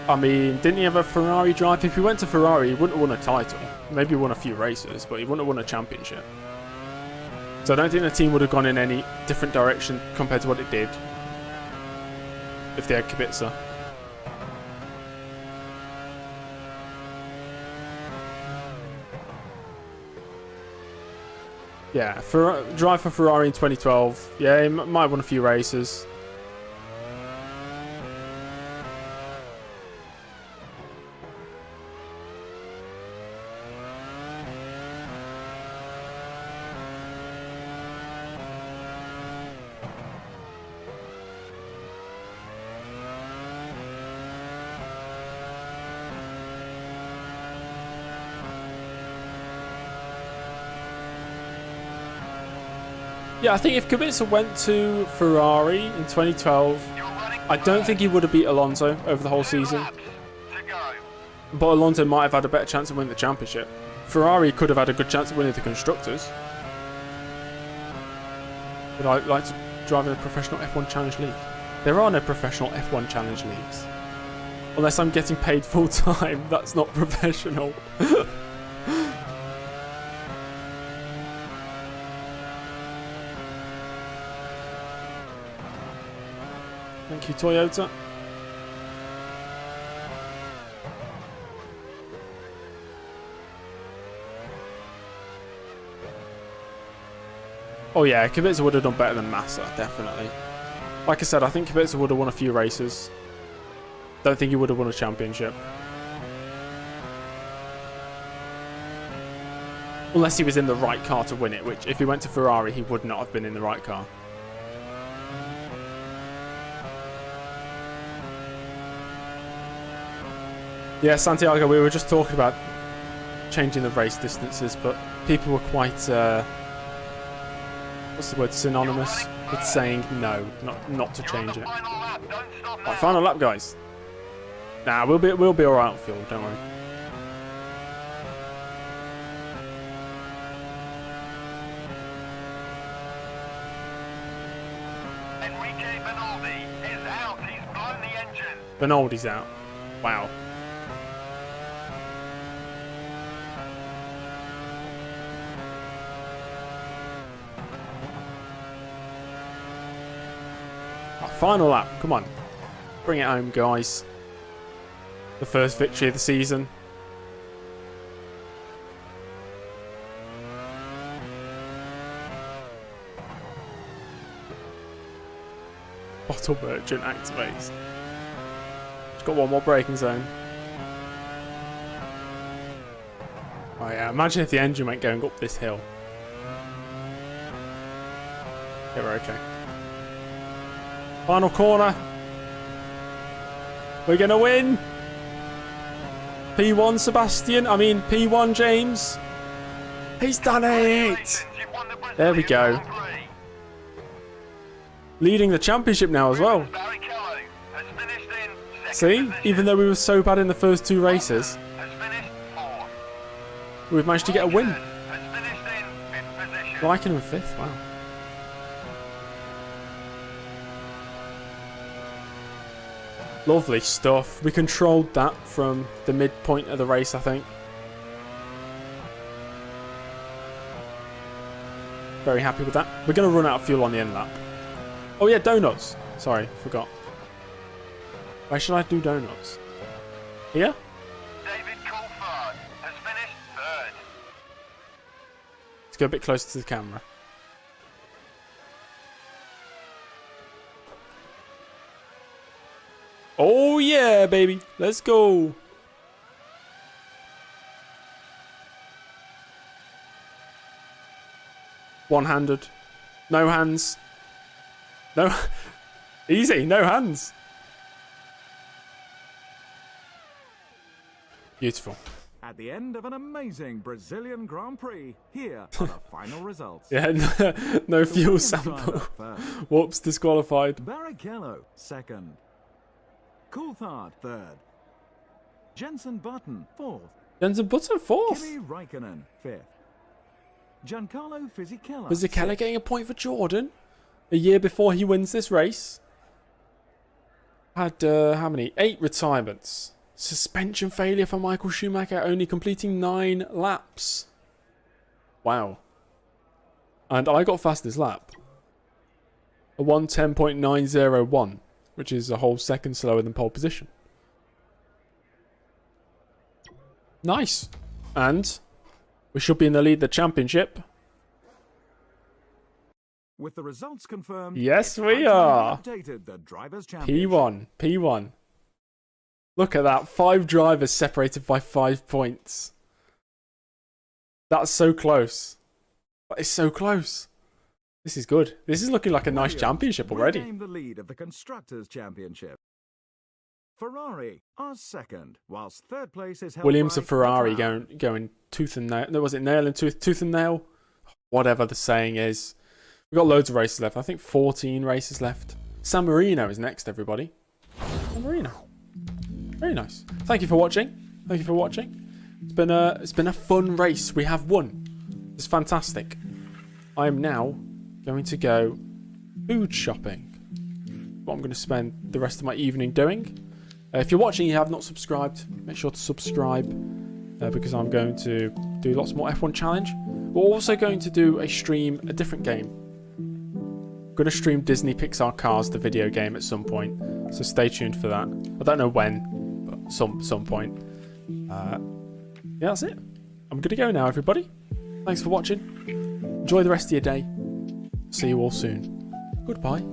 S1: I mean, didn't he have a Ferrari drive? If he went to Ferrari, he wouldn't have won a title. Maybe he won a few races, but he wouldn't have won a championship. So I don't think the team would have gone in any different direction compared to what it did if they had Kubica. Yeah, drive for Ferrari in 2012. Yeah, he might have won a few races. Yeah, I think if Kubica went to Ferrari in 2012, I don't think he would have beat Alonso over the whole season. But Alonso might have had a better chance of winning the championship. Ferrari could have had a good chance of winning the Constructors. Would I like to drive in a professional F1 Challenge League? There are no professional F1 Challenge Leagues. Unless I'm getting paid full time, that's not professional. Thank you, Toyota. Oh yeah, Kubica would have done better than Massa, definitely. Like I said, I think Kubica would have won a few races. Don't think he would have won a championship. Unless he was in the right car to win it, which if he went to Ferrari, he would not have been in the right car. Yeah, Santiago, we were just talking about changing the race distances, but people were quite, what's the word, synonymous with saying no, not to change it. Right, final lap, guys. Nah, we'll be alright on fuel, don't worry.
S2: Enrique Benaldi is out. He's blown the engine.
S1: Benaldi's out. Wow. Final lap, come on. Bring it home, guys. The first victory of the season. Bottle merchant activates. It's got one more braking zone. Oh yeah, imagine if the engine went going up this hill. Yeah, we're okay. Final corner. We're gonna win. P1 Sebastian, P1 James. He's done it! There we go. Leading the championship now as well. See, even though we were so bad in the first 2 races, we've managed to get a win. Raikkonen 5th, wow. Lovely stuff. We controlled that from the midpoint of the race, I think. Very happy with that. We're going to run out of fuel on the end lap. Oh yeah, donuts. Sorry, forgot. Where should I do donuts? Here?
S2: David Coulthard has finished 3rd.
S1: Let's go a bit closer to the camera. Oh yeah, baby. Let's go. One-handed. No hands. No. Easy. No hands. Beautiful.
S3: At the end of an amazing Brazilian Grand Prix, here are the final results.
S1: Yeah, no fuel
S3: Williams
S1: sample.
S3: driver first.
S1: Whoops, disqualified.
S3: Barrichello, 2nd. Coulthard, 3rd. Jensen Button, 4th.
S1: Jensen Button, 4th.
S3: Kimi Raikkonen, 5th. Giancarlo Fisichella.
S1: Fisichella getting a point for Jordan a year before he wins this race. Had, how many? 8 retirements. Suspension failure for Michael Schumacher, only completing 9 laps. Wow. And I got fastest lap. A 1:10.901, which is a whole second slower than pole position. Nice. And we should be in the lead of the championship.
S3: With the results confirmed,
S1: Yes,
S3: it's
S1: we
S3: time to
S1: are.
S3: updated the Drivers' Championship.
S1: P1. Look at that. 5 drivers separated by 5 points. That's so close. That is so close. This is good. This is looking like a nice
S3: Williams
S1: championship already.
S3: regained the lead of the Constructors' Championship. Ferrari are 2nd, whilst 3rd place is held
S1: Williams
S3: by
S1: and Ferrari
S3: McLaren.
S1: going tooth and nail. No, was it nail and tooth? Tooth and nail? Whatever the saying is. We've got loads of races left. I think 14 races left. San Marino is next, everybody. San Marino. Very nice. Thank you for watching. Thank you for watching. It's been a fun race. We have won. It's fantastic. I am now going to go food shopping. What I'm going to spend the rest of my evening doing. If you're watching and you have not subscribed, make sure to subscribe because I'm going to do lots more F1 challenge. We're also going to do a different game. I'm going to stream Disney Pixar Cars, the video game, at some point. So stay tuned for that. I don't know when, but some point. Yeah, that's it. I'm going to go now, everybody. Thanks for watching. Enjoy the rest of your day. See you all soon. Goodbye.